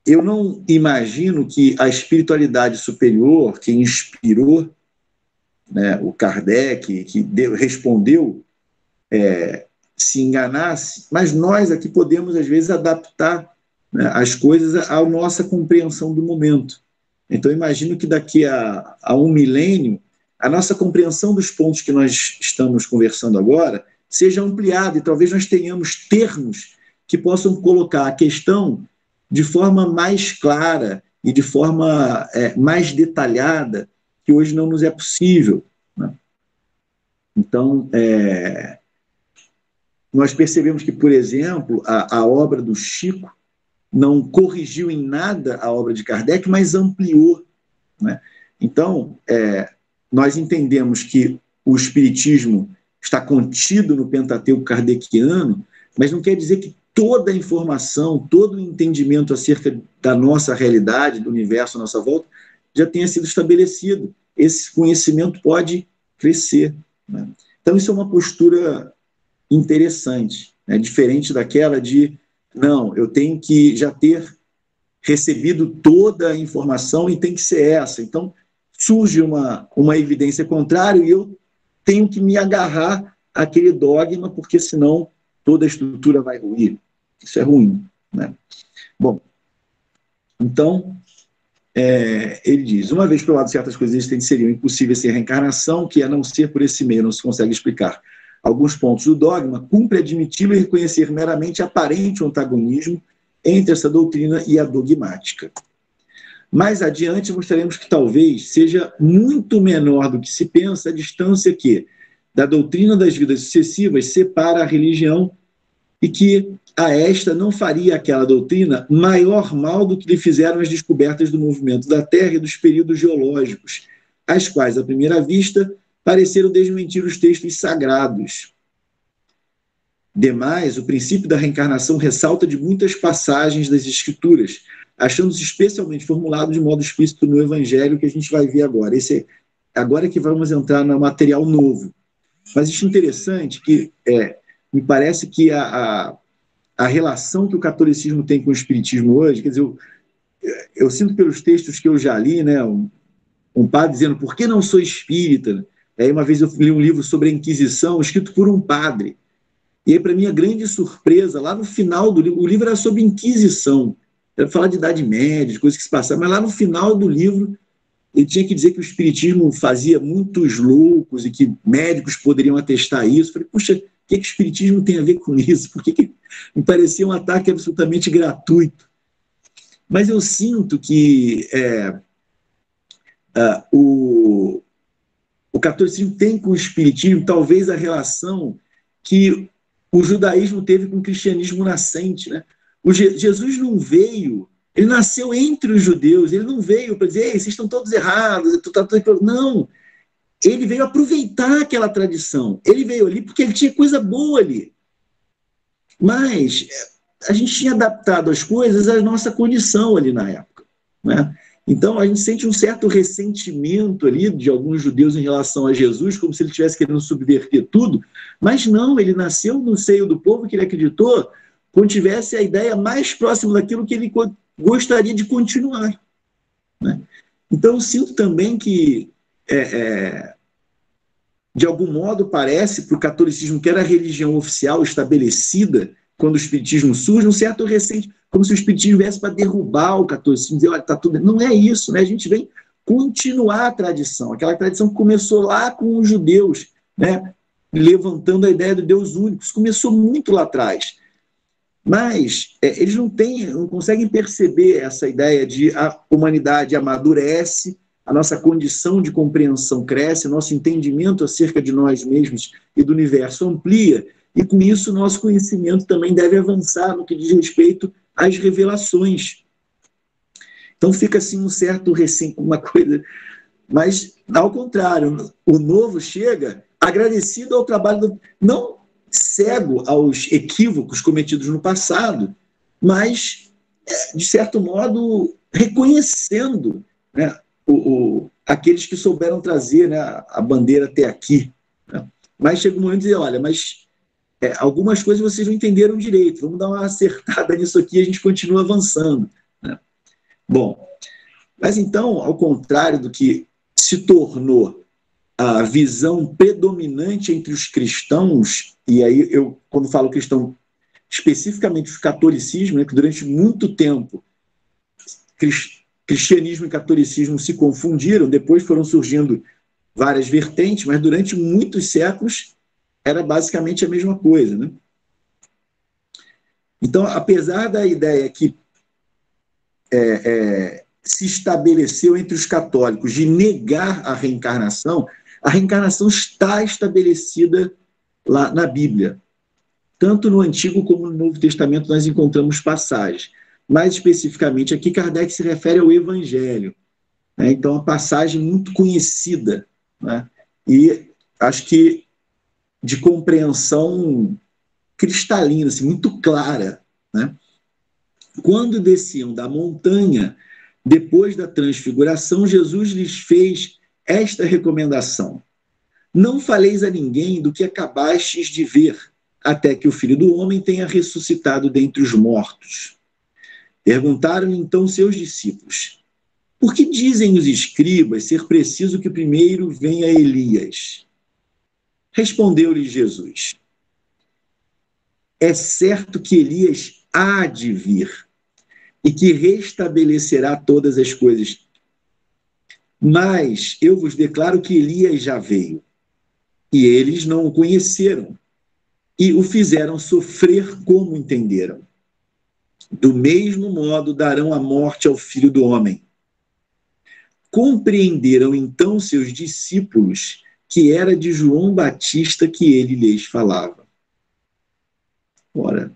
eu não imagino que a espiritualidade superior, que inspirou, né, o Kardec, que respondeu, se enganasse, mas nós aqui podemos, às vezes, adaptar, né, as coisas à nossa compreensão do momento. Então, imagino que daqui a um milênio, a nossa compreensão dos pontos que nós estamos conversando agora seja ampliada e talvez nós tenhamos termos que possam colocar a questão de forma mais clara e de forma mais detalhada, que que hoje não nos é possível, né? Então, nós percebemos que, por exemplo, a obra do Chico não corrigiu em nada a obra de Kardec, mas ampliou, né? Então, nós entendemos que o Espiritismo está contido no Pentateuco kardeciano, mas não quer dizer que toda a informação, todo o entendimento acerca da nossa realidade, do universo à nossa volta, já tenha sido estabelecido. Esse conhecimento pode crescer, né? Então, isso é uma postura interessante, né? Diferente daquela de, não, eu tenho que já ter recebido toda a informação e tem que ser essa. Então, surge uma evidência contrária e eu tenho que me agarrar àquele dogma, porque senão toda a estrutura vai ruir. Isso é ruim, né? Bom, então, ele diz, uma vez provado certas coisas existentes seriam impossíveis sem reencarnação, que a não ser por esse meio não se consegue explicar alguns pontos do dogma, cumpre admiti-lo e reconhecer meramente aparente antagonismo entre essa doutrina e a dogmática. Mais adiante mostraremos que talvez seja muito menor do que se pensa a distância que, da doutrina das vidas sucessivas, separa a religião e que a esta não faria aquela doutrina maior mal do que lhe fizeram as descobertas do movimento da Terra e dos períodos geológicos, as quais, à primeira vista, pareceram desmentir os textos sagrados. Demais, o princípio da reencarnação ressalta de muitas passagens das Escrituras, achando-se especialmente formulado de modo explícito no Evangelho, que a gente vai ver agora. Agora é que vamos entrar no material novo. Mas isso é interessante, que me parece que a relação que o catolicismo tem com o espiritismo hoje, quer dizer, eu sinto pelos textos que eu já li, né, um padre dizendo, por que não sou espírita? Aí uma vez eu li um livro sobre a Inquisição, escrito por um padre. E aí, para minha grande surpresa, lá no final do livro, o livro era sobre Inquisição, era falar de Idade Média, de coisas que se passavam, mas lá no final do livro, ele tinha que dizer que o espiritismo fazia muitos loucos e que médicos poderiam atestar isso. Eu falei, puxa, o que o espiritismo tem a ver com isso? Por que me parecia um ataque absolutamente gratuito? Mas eu sinto que o catolicismo tem com o espiritismo talvez a relação que o judaísmo teve com o cristianismo nascente, né? Jesus não veio, ele nasceu entre os judeus, ele não veio para dizer, ei, vocês estão todos errados, não, ele veio aproveitar aquela tradição, ele veio ali porque ele tinha coisa boa ali, mas a gente tinha adaptado as coisas à nossa condição ali na época, né? Então, a gente sente um certo ressentimento ali de alguns judeus em relação a Jesus, como se ele estivesse querendo subverter tudo, mas não, ele nasceu no seio do povo que ele acreditou quando tivesse a ideia mais próxima daquilo que ele gostaria de continuar, né? Então, eu sinto também que, de algum modo, parece para o catolicismo, que era a religião oficial estabelecida, quando o espiritismo surge, um certo ressentimento, como se o espiritismo viesse para derrubar o catolicismo, dizer, olha, tá tudo... Não é isso, né? A gente vem continuar a tradição, aquela tradição que começou lá com os judeus, né? Levantando a ideia do Deus único. Isso começou muito lá atrás. Mas eles não conseguem perceber essa ideia de a humanidade amadurece, a nossa condição de compreensão cresce, nosso entendimento acerca de nós mesmos e do universo amplia, e com isso nosso conhecimento também deve avançar no que diz respeito às revelações. Então fica assim um certo receio com uma coisa, mas ao contrário, o novo chega agradecido ao trabalho, não cego aos equívocos cometidos no passado, mas, de certo modo, reconhecendo, né, aqueles que souberam trazer, né, a bandeira até aqui, né? Mas chega um momento de dizer, olha, mas algumas coisas vocês não entenderam direito, vamos dar uma acertada nisso aqui e a gente continua avançando, né? Bom, mas então, ao contrário do que se tornou a visão predominante entre os cristãos, e aí eu, quando falo cristão, especificamente o catolicismo, né, que durante muito tempo cristianismo e catolicismo se confundiram, depois foram surgindo várias vertentes, mas durante muitos séculos era basicamente a mesma coisa, né? Então, apesar da ideia que se estabeleceu entre os católicos de negar a reencarnação está estabelecida lá na Bíblia. Tanto no Antigo como no Novo Testamento nós encontramos passagens. Mais especificamente aqui, Kardec se refere ao Evangelho. Né? Então, uma passagem muito conhecida, né? E acho que de compreensão cristalina, assim, muito clara. Né? Quando desciam da montanha, depois da transfiguração, Jesus lhes fez esta recomendação: não faleis a ninguém do que acabastes de ver, até que o Filho do Homem tenha ressuscitado dentre os mortos. Perguntaram-lhe então seus discípulos: por que dizem os escribas ser preciso que primeiro venha Elias? Respondeu-lhe Jesus: é certo que Elias há de vir e que restabelecerá todas as coisas. Mas eu vos declaro que Elias já veio, e eles não o conheceram, e o fizeram sofrer como entenderam. Do mesmo modo darão a morte ao Filho do Homem. Compreenderam então seus discípulos que era de João Batista que ele lhes falava. Ora,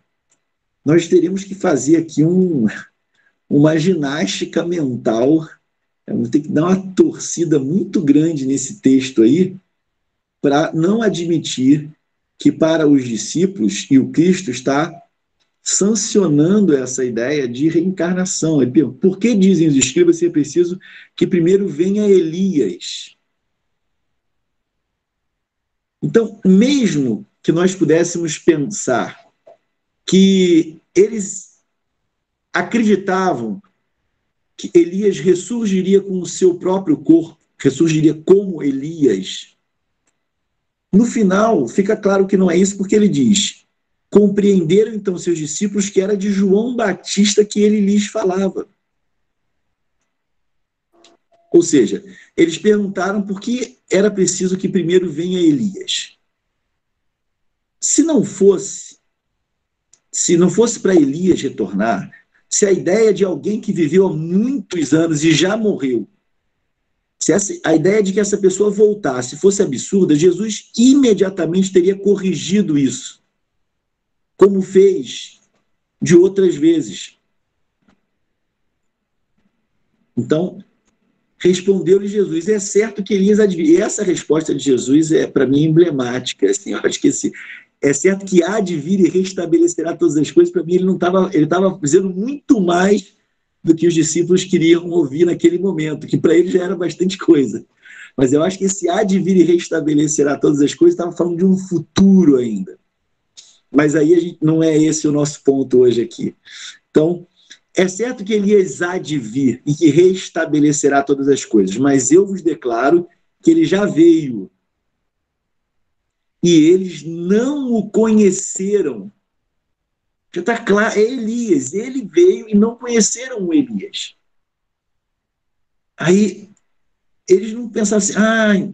nós teremos que fazer aqui uma ginástica mental. Vamos ter que dar uma torcida muito grande nesse texto aí para não admitir que para os discípulos, e o Cristo está sancionando essa ideia de reencarnação. Ele pergunta: por que dizem os escribas ser preciso que primeiro venha Elias? Então, mesmo que nós pudéssemos pensar que eles acreditavam que Elias ressurgiria com o seu próprio corpo, ressurgiria como Elias, no final fica claro que não é isso, porque ele diz: compreenderam então seus discípulos que era de João Batista que ele lhes falava. Ou seja, eles perguntaram por que era preciso que primeiro venha Elias. Se não fosse para Elias retornar, se a ideia de alguém que viveu há muitos anos e já morreu, se a ideia de que essa pessoa voltasse fosse absurda, Jesus imediatamente teria corrigido isso, como fez de outras vezes. Então, respondeu-lhe Jesus: é certo que Elias há de vir. E essa resposta de Jesus é, para mim, emblemática. Assim, eu acho que é certo que há de vir e restabelecerá todas as coisas. Para mim, ele estava dizendo muito mais do que os discípulos queriam ouvir naquele momento, que para ele já era bastante coisa. Mas eu acho que esse há de vir e restabelecerá todas as coisas estava falando de um futuro ainda. Mas aí não é esse o nosso ponto hoje aqui. Então, é certo que Elias há de vir e que restabelecerá todas as coisas, mas eu vos declaro que ele já veio. E eles não o conheceram. Já está claro, é Elias. Ele veio e não conheceram o Elias. Aí, eles não pensaram assim: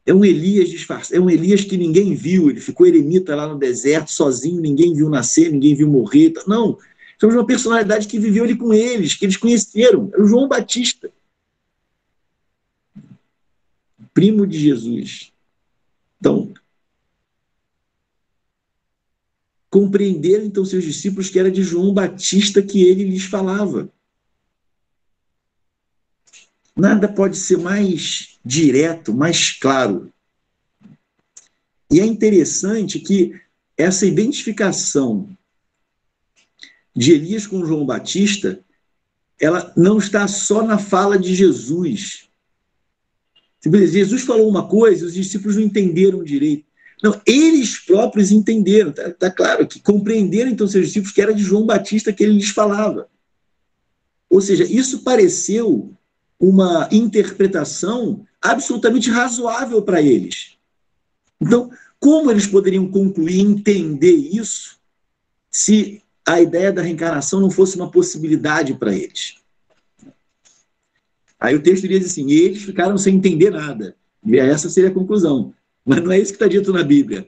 é um Elias disfarçado, é um Elias que ninguém viu, ele ficou eremita lá no deserto, sozinho, ninguém viu nascer, ninguém viu morrer. Não. Somos uma personalidade que viveu ali com eles, que eles conheceram. Era o João Batista, primo de Jesus. Então, compreenderam então seus discípulos que era de João Batista que ele lhes falava. Nada pode ser mais direto, mais claro. E é interessante que essa identificação de Elias com João Batista, ela não está só na fala de Jesus. Jesus falou uma coisa e os discípulos não entenderam direito. Não, eles próprios entenderam. Está claro que compreenderam então seus discípulos que era de João Batista que ele lhes falava. Ou seja, isso pareceu uma interpretação absolutamente razoável para eles. Então, como eles poderiam concluir, entender isso, se a ideia da reencarnação não fosse uma possibilidade para eles? Aí o texto diz assim: e eles ficaram sem entender nada. E essa seria a conclusão. Mas não é isso que está dito na Bíblia.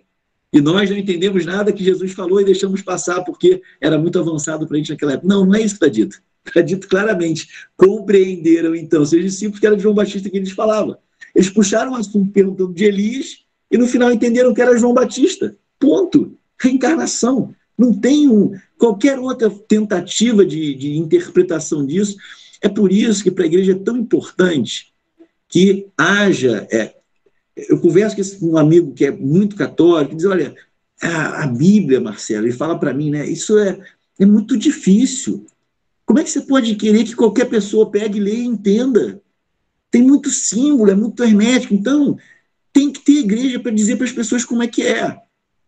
E nós não entendemos nada que Jesus falou e deixamos passar porque era muito avançado para a gente naquela época. Não, não é isso que está dito. Está dito claramente. Compreenderam, então, seus discípulos, que era de João Batista que eles falavam. Eles puxaram o assunto perguntando de Elias e, no final, entenderam que era João Batista. Ponto. Reencarnação. Não tem qualquer outra tentativa de interpretação disso. É por isso que para a igreja é tão importante que haja... eu converso com um amigo que é muito católico, diz, olha, a Bíblia, Marcelo, ele fala para mim, né, isso é muito difícil. Como é que você pode querer que qualquer pessoa pegue, leia e entenda? Tem muito símbolo, é muito hermético, então tem que ter igreja para dizer para as pessoas como é que é.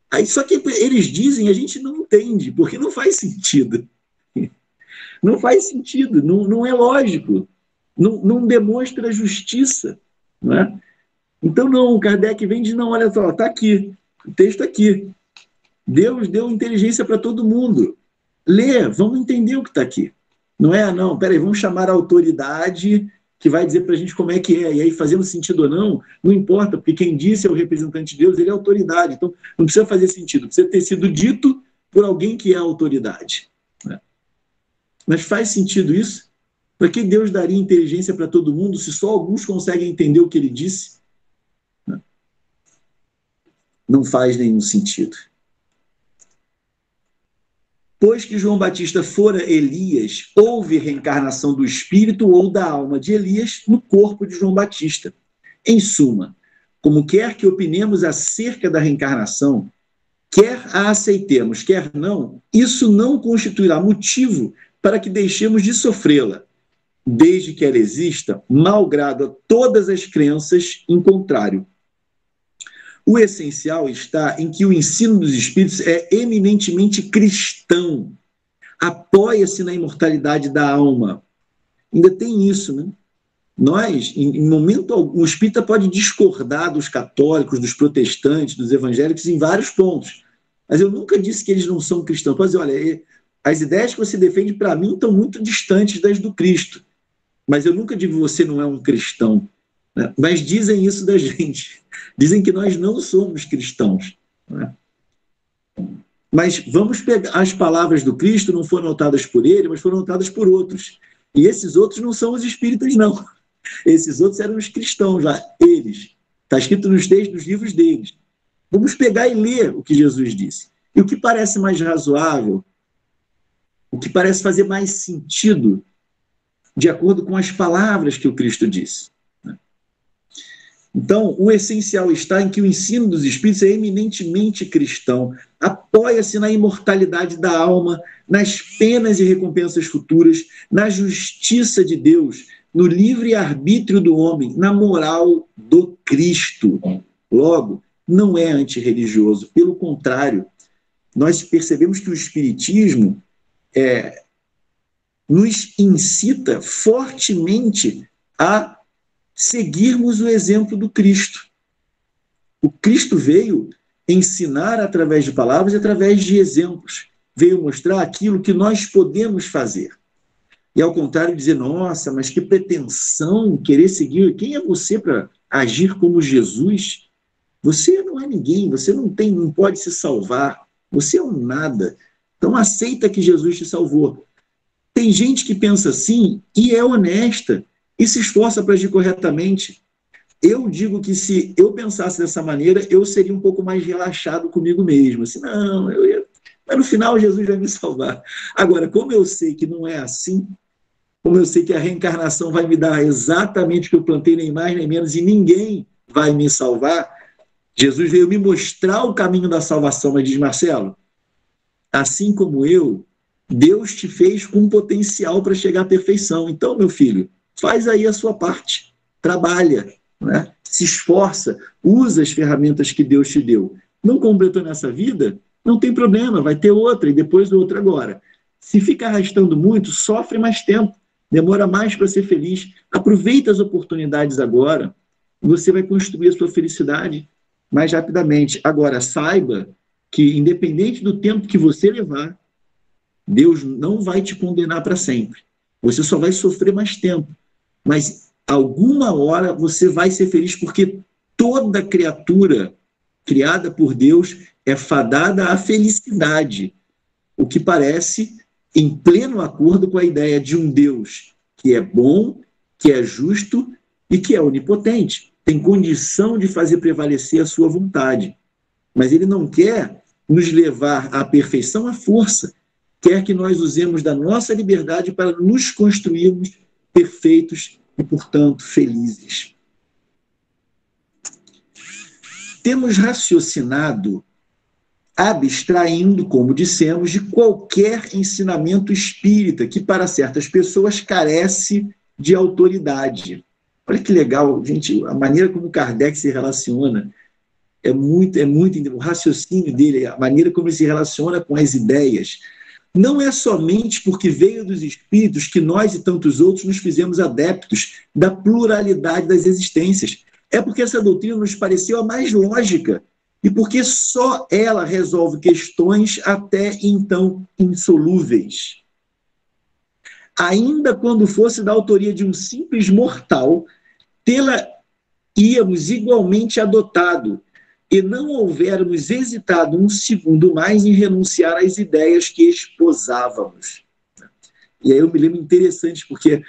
Aí, só que eles dizem, a gente não entende, porque não faz sentido. Não faz sentido, não é lógico, não demonstra justiça, não é? Então, não, o Kardec vem e diz, não, olha só, está aqui, o texto aqui. Deus deu inteligência para todo mundo. Lê, vamos entender o que está aqui. Não é, não, peraí, vamos chamar a autoridade que vai dizer para a gente como é que é. E aí, fazendo sentido ou não, não importa, porque quem disse é o representante de Deus, ele é autoridade. Então, não precisa fazer sentido, precisa ter sido dito por alguém que é autoridade. Né? Mas faz sentido isso? Para que Deus daria inteligência para todo mundo se só alguns conseguem entender o que ele disse? Não faz nenhum sentido. Pois que João Batista fora Elias, houve reencarnação do espírito ou da alma de Elias no corpo de João Batista. Em suma, como quer que opinemos acerca da reencarnação, quer a aceitemos, quer não, isso não constituirá motivo para que deixemos de sofrê-la, desde que ela exista, malgrado a todas as crenças em contrário. O essencial está em que o ensino dos espíritos é eminentemente cristão, apoia-se na imortalidade da alma. Ainda tem isso, né? Nós, em momento algum, o espírita pode discordar dos católicos, dos protestantes, dos evangélicos em vários pontos, mas eu nunca disse que eles não são cristãos. Pode dizer, olha, as ideias que você defende, para mim, estão muito distantes das do Cristo, mas eu nunca digo que você não é um cristão. Né? Mas dizem isso da gente. Dizem que nós não somos cristãos. Né? Mas vamos pegar as palavras do Cristo, não foram notadas por ele, mas foram notadas por outros. E esses outros não são os espíritas, não. Esses outros eram os cristãos lá, eles. Está escrito nos textos dos livros deles. Vamos pegar e ler o que Jesus disse. E o que parece mais razoável, o que parece fazer mais sentido, de acordo com as palavras que o Cristo disse. Então, o essencial está em que o ensino dos espíritos é eminentemente cristão, apoia-se na imortalidade da alma, nas penas e recompensas futuras, na justiça de Deus, no livre-arbítrio do homem, na moral do Cristo. Logo, não é antirreligioso, pelo contrário, nós percebemos que o Espiritismo nos incita fortemente a seguirmos o exemplo do Cristo. O Cristo veio ensinar através de palavras e através de exemplos. Veio mostrar aquilo que nós podemos fazer. E ao contrário, dizer, nossa, mas que pretensão querer seguir. Quem é você para agir como Jesus? Você não é ninguém, você não pode se salvar. Você é um nada. Então aceita que Jesus te salvou. Tem gente que pensa assim e é honesta e se esforça para agir corretamente. Eu digo que se eu pensasse dessa maneira, eu seria um pouco mais relaxado comigo mesmo. Assim, não, mas no final Jesus vai me salvar. Agora, como eu sei que não é assim, como eu sei que a reencarnação vai me dar exatamente o que eu plantei, nem mais nem menos, e ninguém vai me salvar, Jesus veio me mostrar o caminho da salvação, mas diz, Marcelo, assim como eu, Deus te fez com potencial para chegar à perfeição. Então, meu filho, faz aí a sua parte, trabalha, né? Se esforça, usa as ferramentas que Deus te deu. Não completou nessa vida? Não tem problema, vai ter outra e depois outra agora. Se fica arrastando muito, sofre mais tempo, demora mais para ser feliz. Aproveita as oportunidades agora e você vai construir a sua felicidade mais rapidamente. Agora, saiba que, independente do tempo que você levar, Deus não vai te condenar para sempre. Você só vai sofrer mais tempo. Mas, alguma hora, você vai ser feliz, porque toda criatura criada por Deus é fadada à felicidade. O que parece em pleno acordo com a ideia de um Deus que é bom, que é justo e que é onipotente. Tem condição de fazer prevalecer a sua vontade. Mas ele não quer nos levar à perfeição à força. Quer que nós usemos da nossa liberdade para nos construirmos perfeitos e, portanto, felizes. Temos raciocinado abstraindo, como dissemos, de qualquer ensinamento espírita que, para certas pessoas, carece de autoridade. Olha que legal, gente, a maneira como Kardec se relaciona é muito o raciocínio dele, a maneira como ele se relaciona com as ideias. Não é somente porque veio dos espíritos que nós e tantos outros nos fizemos adeptos da pluralidade das existências. É porque essa doutrina nos pareceu a mais lógica e porque só ela resolve questões até então insolúveis. Ainda quando fosse da autoria de um simples mortal, tê-la íamos igualmente adotado, e não houvermos hesitado um segundo mais em renunciar às ideias que esposávamos. E aí eu me lembro interessante, porque,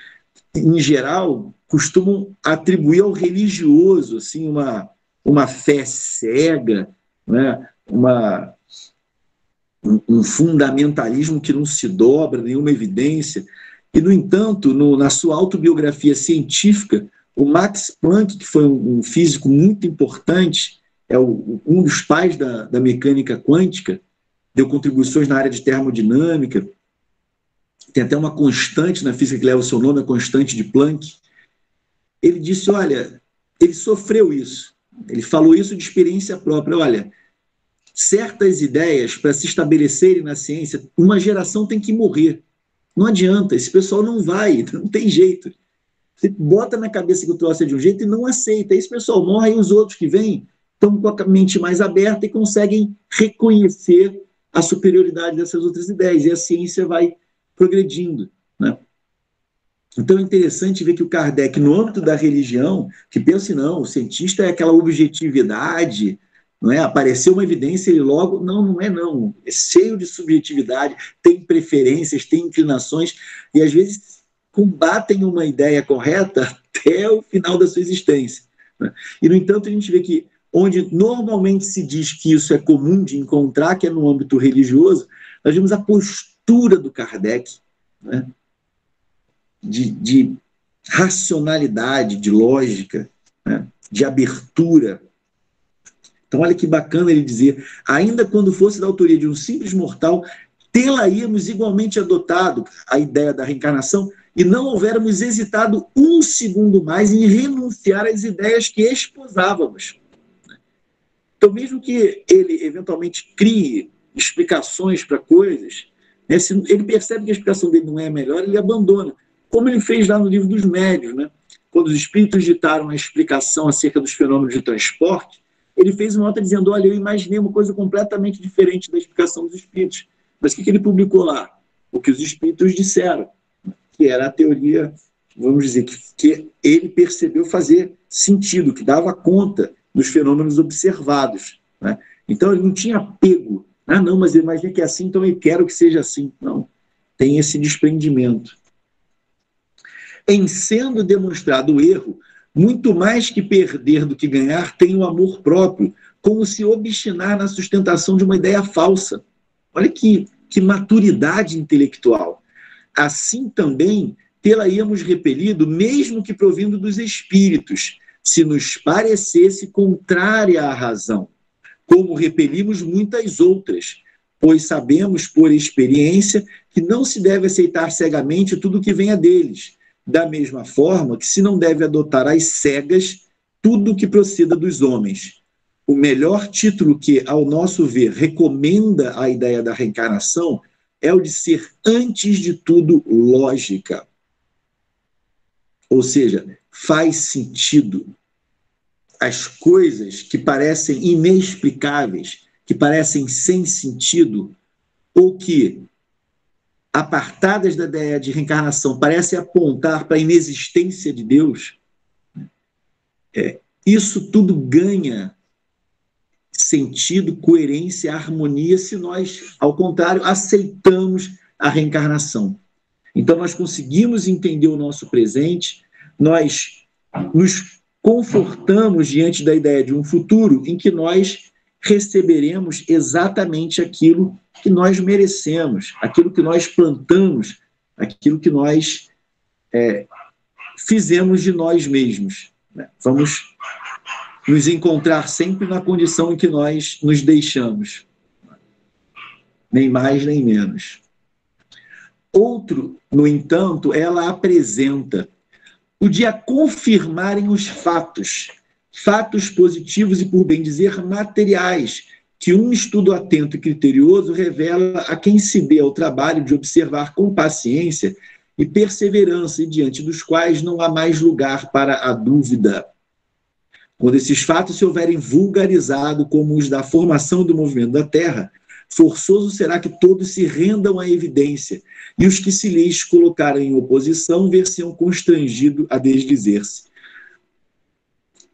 em geral, costumam atribuir ao religioso assim, uma fé cega, né? Um fundamentalismo que não se dobra nenhuma evidência. E, no entanto, na sua autobiografia científica, o Max Planck, que foi um físico muito importante, um dos pais da mecânica quântica, deu contribuições na área de termodinâmica, tem até uma constante na física que leva o seu nome, a constante de Planck. Ele disse, olha, ele sofreu isso, ele falou isso de experiência própria, olha, certas ideias, para se estabelecerem na ciência, uma geração tem que morrer, não adianta, esse pessoal não vai, não tem jeito. Você bota na cabeça que o troço é de um jeito e não aceita, esse pessoal morre e os outros que vêm estão com a mente mais aberta e conseguem reconhecer a superioridade dessas outras ideias, e a ciência vai progredindo, né? Então é interessante ver que o Kardec, no âmbito da religião, que pensa, não, o cientista é aquela objetividade, não é? Apareceu uma evidência e logo, não é não, é cheio de subjetividade, tem preferências, tem inclinações, e às vezes combatem uma ideia correta até o final da sua existência, né? E, no entanto, a gente vê que onde normalmente se diz que isso é comum de encontrar, que é no âmbito religioso, nós vemos a postura do Kardec, né? de racionalidade, de lógica, né? De abertura. Então, olha que bacana ele dizer, ainda quando fosse da autoria de um simples mortal, tê-la-íamos igualmente adotado, a ideia da reencarnação, e não houvéssemos hesitado um segundo mais em renunciar às ideias que esposávamos. Então, mesmo que ele eventualmente crie explicações para coisas, né, se ele percebe que a explicação dele não é a melhor, ele abandona. Como ele fez lá no Livro dos Médiuns, né? Quando os espíritos ditaram a explicação acerca dos fenômenos de transporte, ele fez uma nota dizendo, olha, eu imaginei uma coisa completamente diferente da explicação dos espíritos. Mas o que ele publicou lá? O que os espíritos disseram, que era a teoria, vamos dizer, que ele percebeu fazer sentido, que dava conta dos fenômenos observados, né? Então ele não tinha apego. Ah, não, mas eu imaginei que é assim, então eu quero que seja assim. Não, tem esse desprendimento. Em sendo demonstrado o erro, muito mais que perder do que ganhar, tem o amor próprio, como se obstinar na sustentação de uma ideia falsa. Olha que maturidade intelectual. Assim também tê-la-íamos repelido, mesmo que provindo dos espíritos, se nos parecesse contrária à razão, como repelimos muitas outras, pois sabemos por experiência que não se deve aceitar cegamente tudo que venha deles, da mesma forma que se não deve adotar às cegas tudo que proceda dos homens. O melhor título que, ao nosso ver, recomenda a ideia da reencarnação é o de ser, antes de tudo, lógica. Ou seja, faz sentido. As coisas que parecem inexplicáveis, que parecem sem sentido, ou que, apartadas da ideia de reencarnação, parecem apontar para a inexistência de Deus, isso tudo ganha sentido, coerência, harmonia, se nós, ao contrário, aceitamos a reencarnação. Então, nós conseguimos entender o nosso presente, nós nos confortamos diante da ideia de um futuro em que nós receberemos exatamente aquilo que nós merecemos, aquilo que nós plantamos, aquilo que nós fizemos de nós mesmos. Vamos nos encontrar sempre na condição em que nós nos deixamos. Nem mais, nem menos. Outro, no entanto, ela apresenta o de a confirmarem os fatos positivos e, por bem dizer, materiais, que um estudo atento e criterioso revela a quem se dê ao trabalho de observar com paciência e perseverança, e diante dos quais não há mais lugar para a dúvida. Quando esses fatos se houverem vulgarizado como os da formação do movimento da Terra, forçoso será que todos se rendam à evidência, e os que se lhes colocarem em oposição ver-se-ão constrangidos a desdizer-se.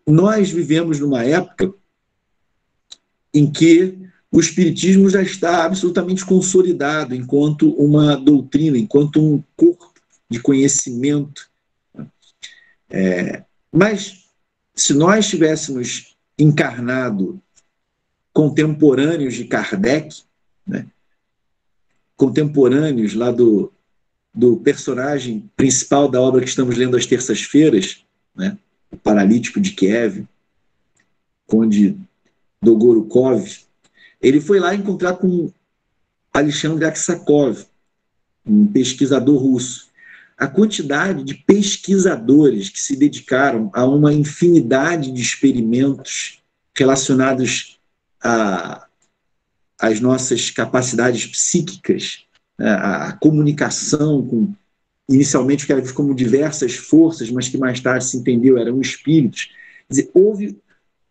Nós vivemos numa época em que o Espiritismo já está absolutamente consolidado enquanto uma doutrina, enquanto um corpo de conhecimento. Mas, se nós tivéssemos encarnado contemporâneos de Kardec, né, contemporâneos lá do personagem principal da obra que estamos lendo às terças-feiras, né, o Paralítico de Kiev, Conde Dolgorukov, ele foi lá encontrar com Alexandre Aksakov, um pesquisador russo. A quantidade de pesquisadores que se dedicaram a uma infinidade de experimentos relacionados às nossas capacidades psíquicas, a comunicação com, inicialmente, que era visto como diversas forças, mas que mais tarde se entendeu eram espíritos. Quer dizer, houve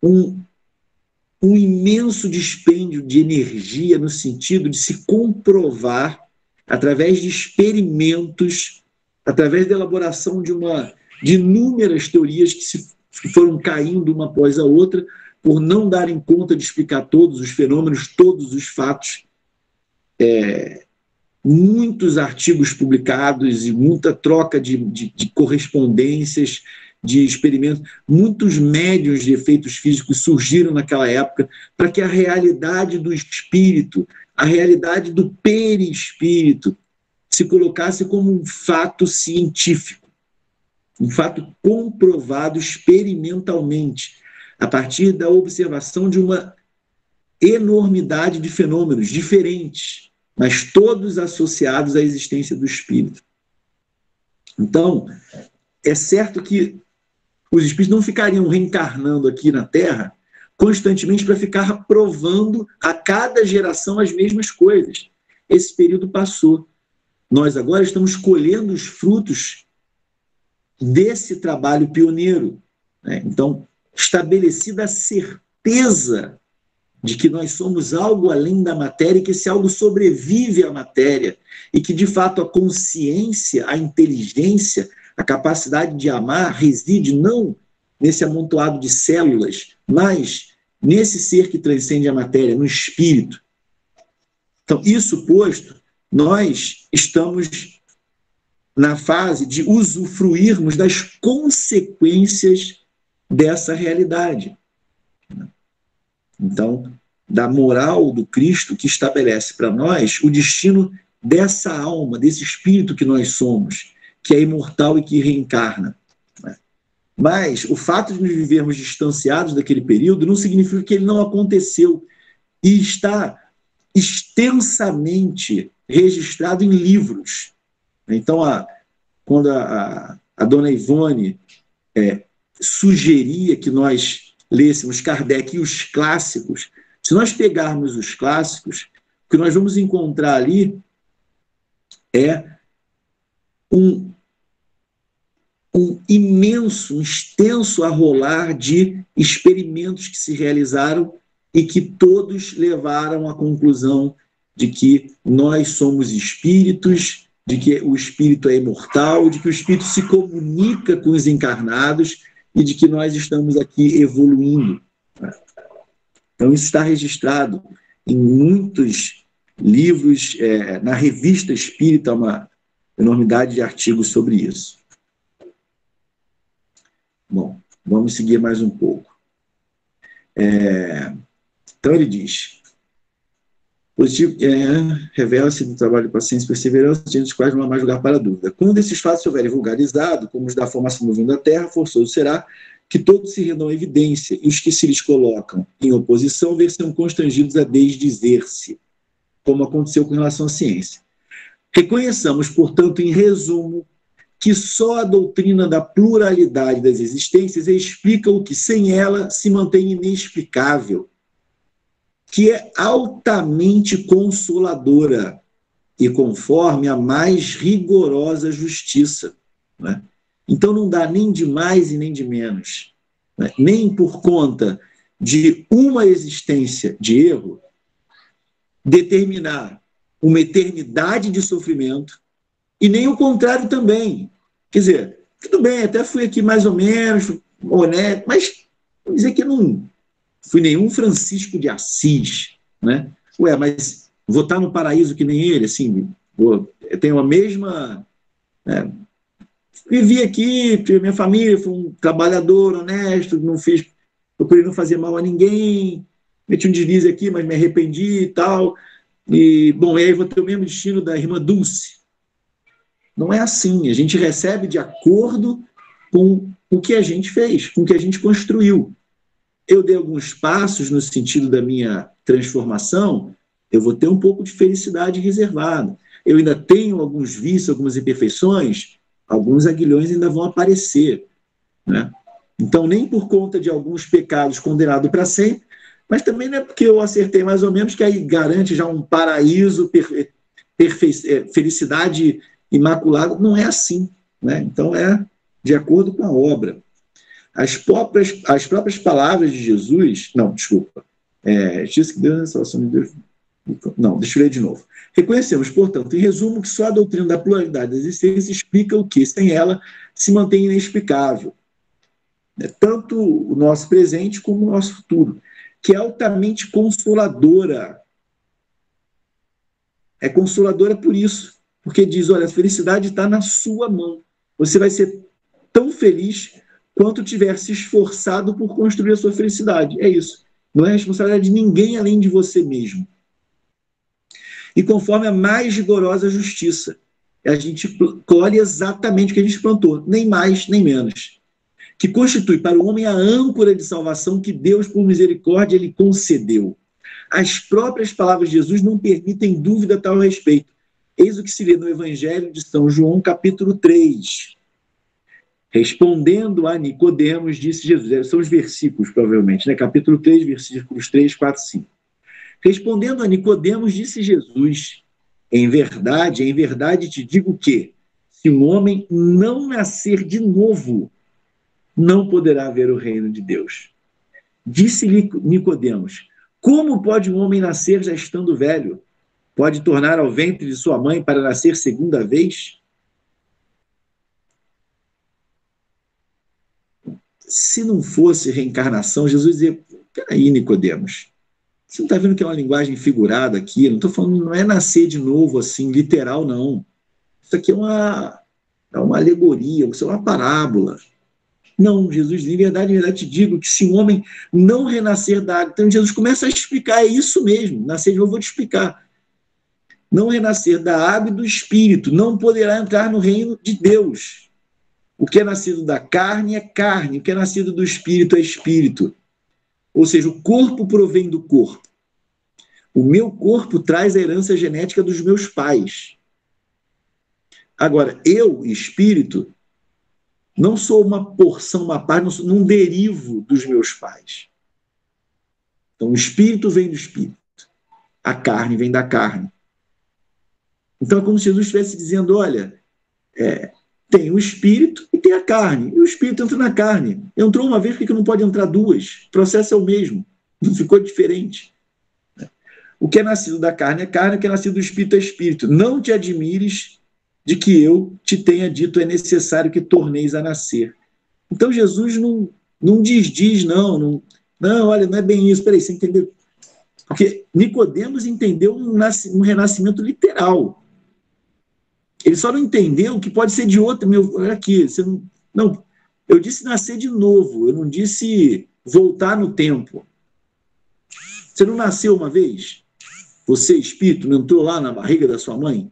um imenso dispêndio de energia no sentido de se comprovar, através de experimentos, através da elaboração de inúmeras teorias que foram caindo uma após a outra, por não darem conta de explicar todos os fenômenos, todos os fatos. Muitos artigos publicados e muita troca de correspondências, de experimentos, muitos médiuns de efeitos físicos surgiram naquela época para que a realidade do espírito, a realidade do perispírito, se colocasse como um fato científico, um fato comprovado experimentalmente, a partir da observação de uma enormidade de fenômenos diferentes, mas todos associados à existência do espírito. Então, é certo que os espíritos não ficariam reencarnando aqui na Terra constantemente para ficar provando a cada geração as mesmas coisas. Esse período passou. Nós agora estamos colhendo os frutos desse trabalho pioneiro, né? Então, estabelecida a certeza de que nós somos algo além da matéria e que esse algo sobrevive à matéria e que, de fato, a consciência, a inteligência, a capacidade de amar reside não nesse amontoado de células, mas nesse ser que transcende a matéria, no espírito. Então, isso posto, nós estamos na fase de usufruirmos das consequências dessa realidade. Então, da moral do Cristo que estabelece para nós o destino dessa alma, desse espírito que nós somos, que é imortal e que reencarna. Mas o fato de nos vivermos distanciados daquele período não significa que ele não aconteceu e está extensamente registrado em livros. Então, quando a dona Ivone sugeria que nós lêssemos Kardec e os clássicos, se nós pegarmos os clássicos, o que nós vamos encontrar ali é um imenso, um extenso arrolar de experimentos que se realizaram e que todos levaram à conclusão de que nós somos espíritos, de que o espírito é imortal, de que o espírito se comunica com os encarnados e de que nós estamos aqui evoluindo. Então, isso está registrado em muitos livros, na Revista Espírita, uma enormidade de artigos sobre isso. Bom, vamos seguir mais um pouco. Então ele diz, positivo, revela-se do trabalho de paciência e perseverança, diante dos quais não há mais lugar para dúvida. Quando esses fatos se houverem vulgarizado, como os da formação do mundo da Terra, forçoso será que todos se rendam à evidência, e os que se lhes colocam em oposição ver-se-ão constrangidos a desdizer-se, como aconteceu com relação à ciência. Reconheçamos, portanto, em resumo, que só a doutrina da pluralidade das existências explica o que, sem ela, se mantém inexplicável, que é altamente consoladora e conforme a mais rigorosa justiça, né? Então não dá nem de mais e nem de menos, né? Nem por conta de uma existência de erro determinar uma eternidade de sofrimento, e nem o contrário também. Quer dizer, tudo bem, até fui aqui mais ou menos honesto, mas vou dizer que não fui nenhum Francisco de Assis, né? Ué, mas vou estar no paraíso que nem ele, assim, eu tenho a mesma... vivi aqui, minha família foi um trabalhador honesto, procurei não fazer mal a ninguém, meti um deslize aqui, mas me arrependi e tal, e, bom, aí vou ter o mesmo destino da irmã Dulce. Não é assim, a gente recebe de acordo com o que a gente fez, com o que a gente construiu. Eu dei alguns passos no sentido da minha transformação, eu vou ter um pouco de felicidade reservada. Eu ainda tenho alguns vícios, algumas imperfeições, alguns aguilhões ainda vão aparecer, né? Então, nem por conta de alguns pecados condenados para sempre, mas também não é porque eu acertei mais ou menos que aí garante já um paraíso, felicidade imaculada. Não é assim, né? Então, é de acordo com a obra. As próprias palavras de Jesus... Não, desculpa. Diz que Deus é a salvação de Deus... Não, deixa eu ler de novo. Reconhecemos, portanto, em resumo, que só a doutrina da pluralidade da existência explica o que, sem ela, se mantém inexplicável. Tanto o nosso presente como o nosso futuro, que é altamente consoladora. É consoladora por isso, porque diz, olha, a felicidade está na sua mão. Você vai ser tão feliz quanto tiver se esforçado por construir a sua felicidade. É isso. Não é responsabilidade de ninguém além de você mesmo. E conforme a mais rigorosa justiça, a gente colhe exatamente o que a gente plantou, nem mais, nem menos. Que constitui para o homem a âncora de salvação que Deus, por misericórdia, lhe concedeu. As próprias palavras de Jesus não permitem dúvida a tal respeito. Eis o que se lê no Evangelho de São João, capítulo 3. Respondendo a Nicodemos, disse Jesus, são os versículos, provavelmente, né? Capítulo 3, versículos 3, 4, 5. Respondendo a Nicodemos, disse Jesus, em verdade te digo que, se um homem não nascer de novo, não poderá ver o reino de Deus. Disse-lhe Nicodemos, como pode um homem nascer já estando velho? Pode tornar ao ventre de sua mãe para nascer segunda vez? Se não fosse reencarnação, Jesus dizia, peraí, Nicodemos, você não está vendo que é uma linguagem figurada aqui? Não estou falando, não é nascer de novo, assim, literal, não. Isso aqui é uma alegoria, isso é uma parábola. Não, Jesus diz, em verdade te digo que se um homem não renascer da água... Então Jesus começa a explicar, é isso mesmo, nascer de novo, eu vou te explicar. Não renascer da água e do Espírito, não poderá entrar no reino de Deus. O que é nascido da carne é carne, o que é nascido do Espírito é Espírito. Ou seja, o corpo provém do corpo. O meu corpo traz a herança genética dos meus pais. Agora, eu, espírito, não sou uma porção, uma parte, não derivo dos meus pais. Então, o espírito vem do espírito. A carne vem da carne. Então, é como se Jesus estivesse dizendo, olha, tem o espírito e tem a carne. E o espírito entra na carne. Entrou uma vez, por que não pode entrar duas? O processo é o mesmo. Não ficou diferente. O que é nascido da carne é carne, o que é nascido do espírito é espírito. Não te admires de que eu te tenha dito é necessário que torneis a nascer. Então, Jesus não desdiz, não, olha, não é bem isso. Peraí, você entendeu? Porque Nicodemos entendeu um renascimento literal. Ele só não entendeu que pode ser de outro. Olha aqui, você não, eu disse nascer de novo, eu não disse voltar no tempo. Você não nasceu uma vez? Você, espírito, não entrou lá na barriga da sua mãe?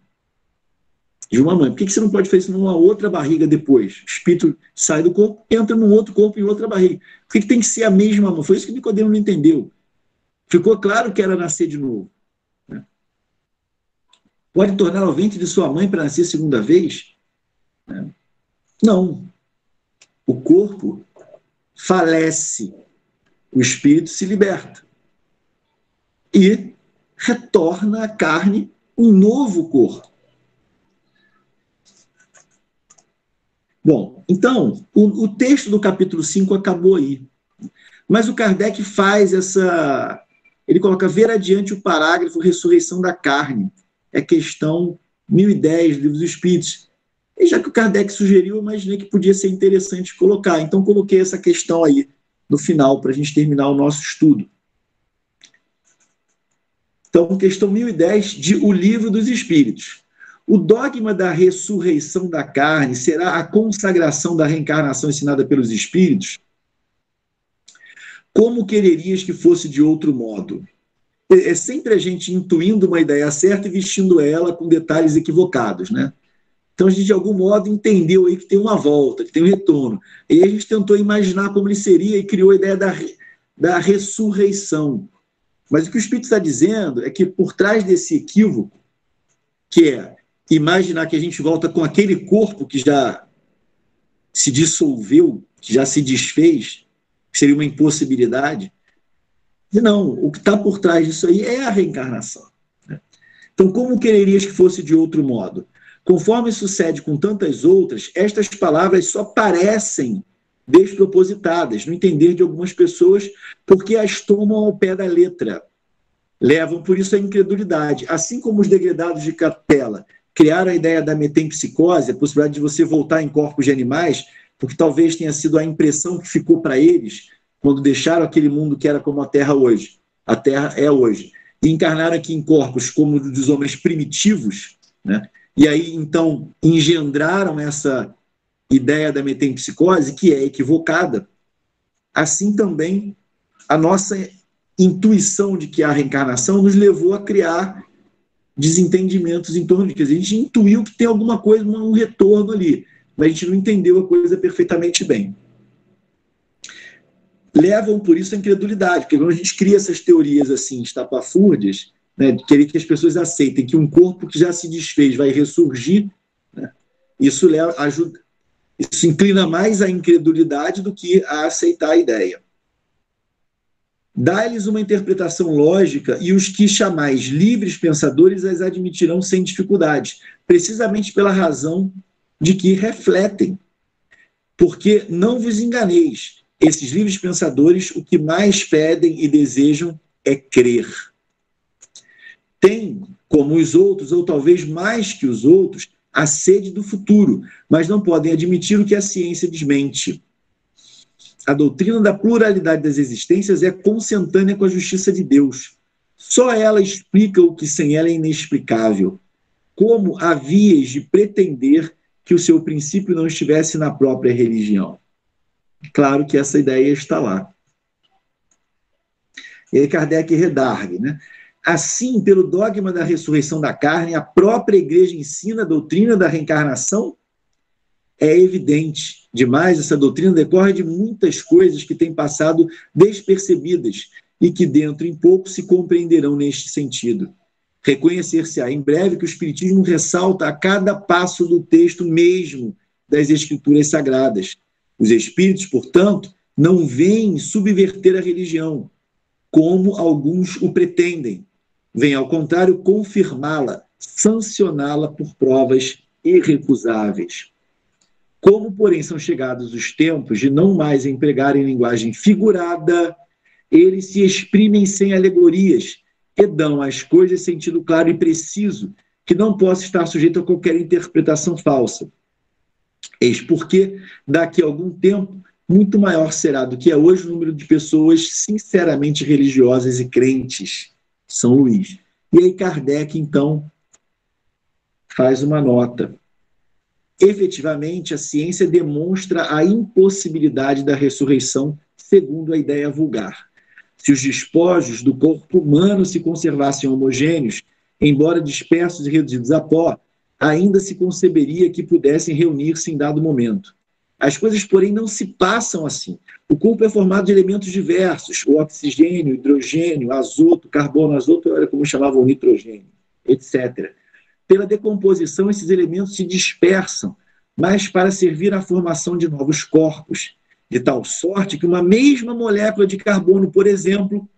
De uma mãe. Por que você não pode fazer isso numa outra barriga depois? O espírito sai do corpo, entra num outro corpo, em outra barriga. Por que tem que ser a mesma mãe? Foi isso que Nicodemo não entendeu. Ficou claro que era nascer de novo. Né? Pode tornar ao ventre de sua mãe para nascer segunda vez? Né? Não. O corpo falece. O espírito se liberta. E retorna à carne um novo corpo. Bom, então, o texto do capítulo 5 acabou aí. Mas o Kardec faz essa... Ele coloca, ver adiante o parágrafo ressurreição da carne. É questão 1010 do Livro dos Espíritos. E já que o Kardec sugeriu, eu imaginei que podia ser interessante colocar. Então, coloquei essa questão aí no final, para a gente terminar o nosso estudo. Então, questão 1010 de O Livro dos Espíritos. O dogma da ressurreição da carne será a consagração da reencarnação ensinada pelos espíritos? Como quererias que fosse de outro modo? É sempre a gente intuindo uma ideia certa e vestindo ela com detalhes equivocados, né? Então a gente, de algum modo, entendeu aí que tem uma volta, que tem um retorno. E aí a gente tentou imaginar como ele seria e criou a ideia da ressurreição. Mas o que o Espírito está dizendo é que por trás desse equívoco, que é imaginar que a gente volta com aquele corpo que já se dissolveu, que já se desfez, que seria uma impossibilidade. E não, o que está por trás disso aí é a reencarnação. Né? Então, como quererias que fosse de outro modo? Conforme sucede com tantas outras, estas palavras só parecem despropositadas no entender de algumas pessoas porque as tomam ao pé da letra. Levam, por isso, à incredulidade. Assim como os degredados de Capela criaram a ideia da metempsicose, a possibilidade de você voltar em corpos de animais, porque talvez tenha sido a impressão que ficou para eles quando deixaram aquele mundo que era como a Terra hoje. A Terra é hoje. E encarnaram aqui em corpos como os dos homens primitivos, né? E aí, então, engendraram essa ideia da metempsicose, que é equivocada. Assim também, a nossa intuição de que há reencarnação nos levou a criar desentendimentos em torno disso. A gente intuiu que tem alguma coisa, um retorno ali, mas a gente não entendeu a coisa perfeitamente bem. Levam, por isso, à incredulidade, porque quando a gente cria essas teorias assim, estapafúrdias, né, de querer que as pessoas aceitem que um corpo que já se desfez vai ressurgir, né, isso inclina mais à incredulidade do que a aceitar a ideia. Dá-lhes uma interpretação lógica e os que chamais livres pensadores as admitirão sem dificuldade, precisamente pela razão de que refletem. Porque não vos enganeis, esses livres pensadores o que mais pedem e desejam é crer. Têm, como os outros, ou talvez mais que os outros, a sede do futuro, mas não podem admitir o que a ciência desmente. A doutrina da pluralidade das existências é consentânea com a justiça de Deus. Só ela explica o que sem ela é inexplicável. Como havíeis de pretender que o seu princípio não estivesse na própria religião? Claro que essa ideia está lá. E aí Kardec redargue, né? Assim, pelo dogma da ressurreição da carne, a própria Igreja ensina a doutrina da reencarnação? É evidente demais, essa doutrina decorre de muitas coisas que têm passado despercebidas e que dentro em pouco se compreenderão neste sentido. Reconhecer-se-á em breve que o Espiritismo ressalta a cada passo do texto mesmo das Escrituras Sagradas. Os Espíritos, portanto, não vêm subverter a religião, como alguns o pretendem. Vêm, ao contrário, confirmá-la, sancioná-la por provas irrecusáveis. Como, porém, são chegados os tempos de não mais empregarem linguagem figurada, eles se exprimem sem alegorias e dão às coisas sentido claro e preciso, que não possa estar sujeito a qualquer interpretação falsa. Eis porque, daqui a algum tempo, muito maior será do que é hoje o número de pessoas sinceramente religiosas e crentes. São Luís. E aí Kardec, então, faz uma nota. Efetivamente, a ciência demonstra a impossibilidade da ressurreição segundo a ideia vulgar. Se os despojos do corpo humano se conservassem homogêneos, embora dispersos e reduzidos a pó, ainda se conceberia que pudessem reunir-se em dado momento. As coisas, porém, não se passam assim. O corpo é formado de elementos diversos, o oxigênio, hidrogênio, azoto, carbono, azoto era como chamavam o nitrogênio, etc. Pela decomposição, esses elementos se dispersam, mas para servir à formação de novos corpos, de tal sorte que uma mesma molécula de carbono, por exemplo,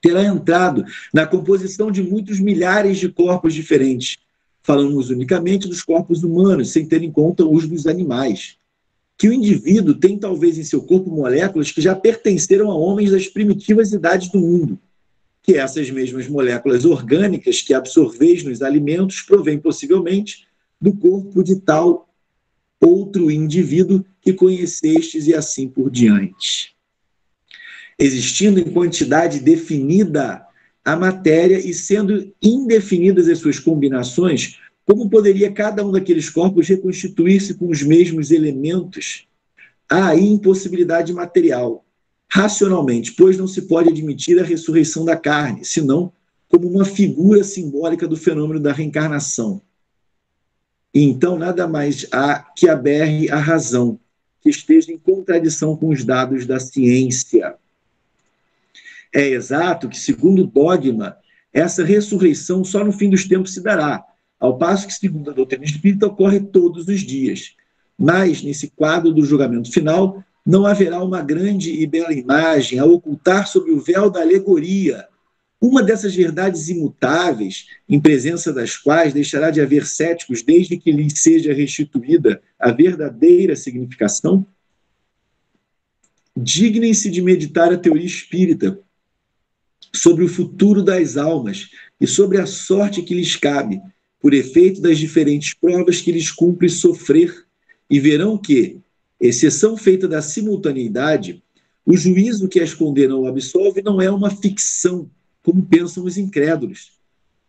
terá entrado na composição de muitos milhares de corpos diferentes. Falamos unicamente dos corpos humanos, sem ter em conta os dos animais. Que o indivíduo tem talvez em seu corpo moléculas que já pertenceram a homens das primitivas idades do mundo, que essas mesmas moléculas orgânicas que absorveis nos alimentos provêm possivelmente do corpo de tal outro indivíduo que conhecestes e assim por diante. Existindo em quantidade definida a matéria e sendo indefinidas as suas combinações, como poderia cada um daqueles corpos reconstituir-se com os mesmos elementos? Há aí impossibilidade material, racionalmente, pois não se pode admitir a ressurreição da carne, senão como uma figura simbólica do fenômeno da reencarnação. E então nada mais há que aberre a razão, que esteja em contradição com os dados da ciência. É exato que, segundo o dogma, essa ressurreição só no fim dos tempos se dará, ao passo que, segundo a doutrina espírita, ocorre todos os dias. Mas, nesse quadro do julgamento final, não haverá uma grande e bela imagem a ocultar sob o véu da alegoria, uma dessas verdades imutáveis, em presença das quais deixará de haver céticos desde que lhes seja restituída a verdadeira significação? Dignem-se de meditar a teoria espírita sobre o futuro das almas e sobre a sorte que lhes cabe, por efeito das diferentes provas que lhes cumpre sofrer, e verão que, exceção feita da simultaneidade, o juízo que as condena ou absolve não é uma ficção, como pensam os incrédulos.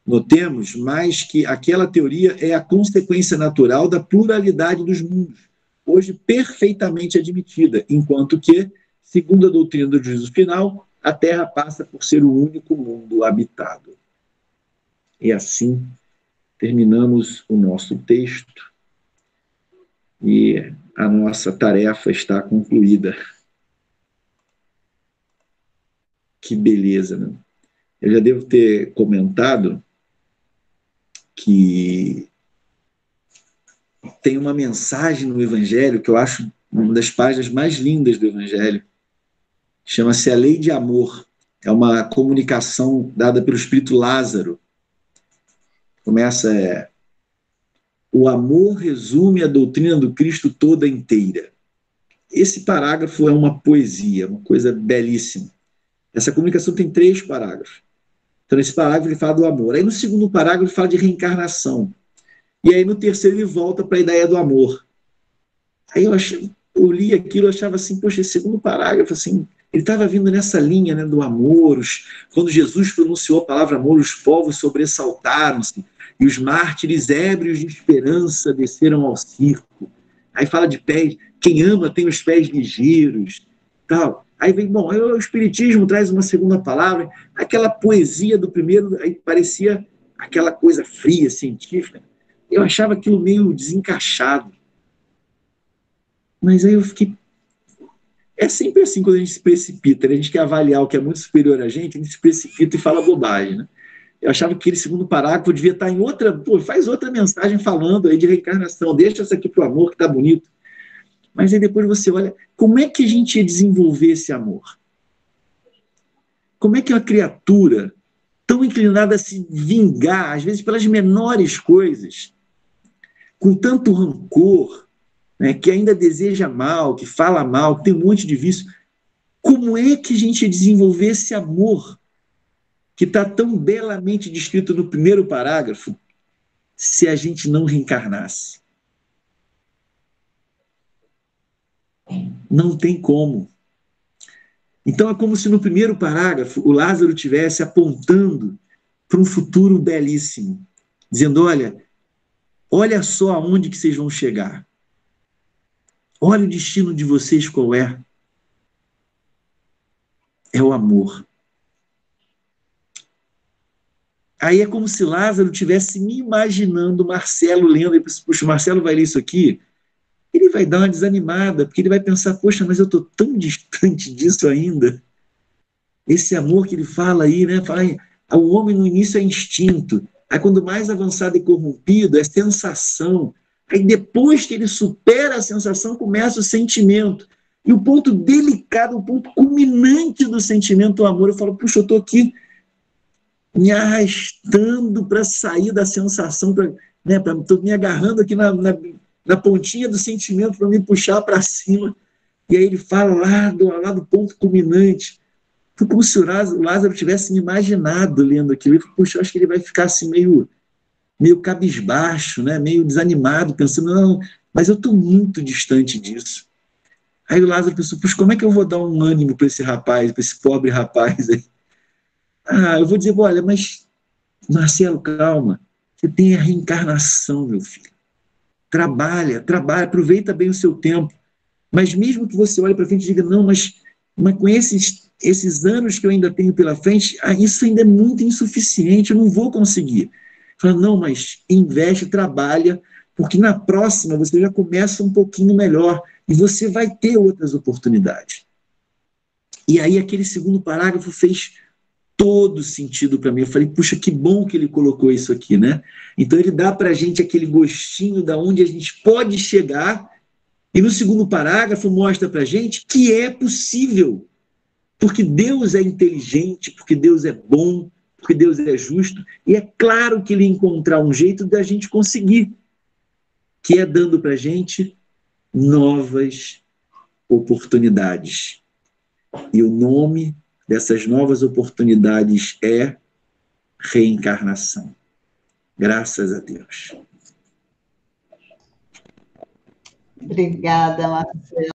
Notemos mais que aquela teoria é a consequência natural da pluralidade dos mundos, hoje perfeitamente admitida, enquanto que, segundo a doutrina do juízo final, a Terra passa por ser o único mundo habitado. E assim terminamos o nosso texto e a nossa tarefa está concluída. Que beleza, né? Eu já devo ter comentado que tem uma mensagem no Evangelho que eu acho uma das páginas mais lindas do Evangelho. Chama-se A Lei de Amor. É uma comunicação dada pelo Espírito Lázaro. Começa, o amor resume a doutrina do Cristo toda inteira. Esse parágrafo é uma poesia, uma coisa belíssima. Essa comunicação tem 3 parágrafos. Então, nesse parágrafo ele fala do amor. Aí no segundo parágrafo ele fala de reencarnação. E aí no terceiro ele volta para a ideia do amor. Aí eu li aquilo, eu achava assim, poxa, esse segundo parágrafo, assim, ele estava vindo nessa linha, né, do amor. Quando Jesus pronunciou a palavra amor, os povos sobressaltaram-se e os mártires ébrios de esperança desceram ao circo. Aí fala de pés, quem ama tem os pés ligeiros, tal. Aí vem, bom, aí o Espiritismo traz uma segunda palavra, aquela poesia do primeiro, aí parecia aquela coisa fria, científica. Eu achava aquilo meio desencaixado. Mas aí eu fiquei... É sempre assim quando a gente se precipita, né? A gente quer avaliar o que é muito superior a gente se precipita e fala bobagem, né? Eu achava que aquele segundo parágrafo devia estar em outra... Pô, faz outra mensagem falando aí de reencarnação, deixa essa aqui pro amor que tá bonito. Mas aí depois você olha, como é que a gente ia desenvolver esse amor? Como é que uma criatura tão inclinada a se vingar, às vezes pelas menores coisas, com tanto rancor, né, que ainda deseja mal, que fala mal, que tem um monte de vício, como é que a gente ia desenvolver esse amor que está tão belamente descrito no primeiro parágrafo se a gente não reencarnasse? Não tem como. Então é como se no primeiro parágrafo o Lázaro estivesse apontando para um futuro belíssimo, dizendo, olha só aonde que vocês vão chegar. Olha o destino de vocês qual é. É o amor. Aí é como se Lázaro estivesse me imaginando Marcelo lendo. Puxa, o Marcelo vai ler isso aqui, ele vai dar uma desanimada, porque ele vai pensar, poxa, mas eu estou tão distante disso ainda. Esse amor que ele fala aí, né? Fala, o homem no início é instinto, aí quando mais avançado e corrompido é sensação, aí depois que ele supera a sensação começa o sentimento, e o ponto delicado, o ponto culminante do sentimento, o amor, eu falo, puxa, eu estou aqui me arrastando para sair da sensação, estou me agarrando aqui na pontinha do sentimento para me puxar para cima, e aí ele fala lá do ponto culminante. Foi como se o Lázaro tivesse me imaginado lendo aquilo. Puxa, eu acho que ele vai ficar assim meio cabisbaixo, né? Meio desanimado, pensando, não, mas eu estou muito distante disso. Aí o Lázaro pensou, puxa, como é que eu vou dar um ânimo para esse rapaz, para esse pobre rapaz aí? Eu vou dizer, olha, mas Marcelo, calma, você tem a reencarnação, meu filho. Trabalha, aproveita bem o seu tempo. Mas mesmo que você olhe para frente e diga, não, mas com esses anos que eu ainda tenho pela frente, isso ainda é muito insuficiente, eu não vou conseguir. Fala, não, mas investe, trabalha, porque na próxima você já começa um pouquinho melhor e você vai ter outras oportunidades. E aí aquele segundo parágrafo fez todo sentido para mim. Eu falei, puxa, que bom que ele colocou isso aqui, né? Então ele dá para a gente aquele gostinho da onde a gente pode chegar, e no segundo parágrafo mostra para a gente que é possível, porque Deus é inteligente, porque Deus é bom, porque Deus é justo, e é claro que ele encontrar um jeito da gente conseguir, que é dando para a gente novas oportunidades. E o nome dessas novas oportunidades é reencarnação. Graças a Deus. Obrigada, Marcelo.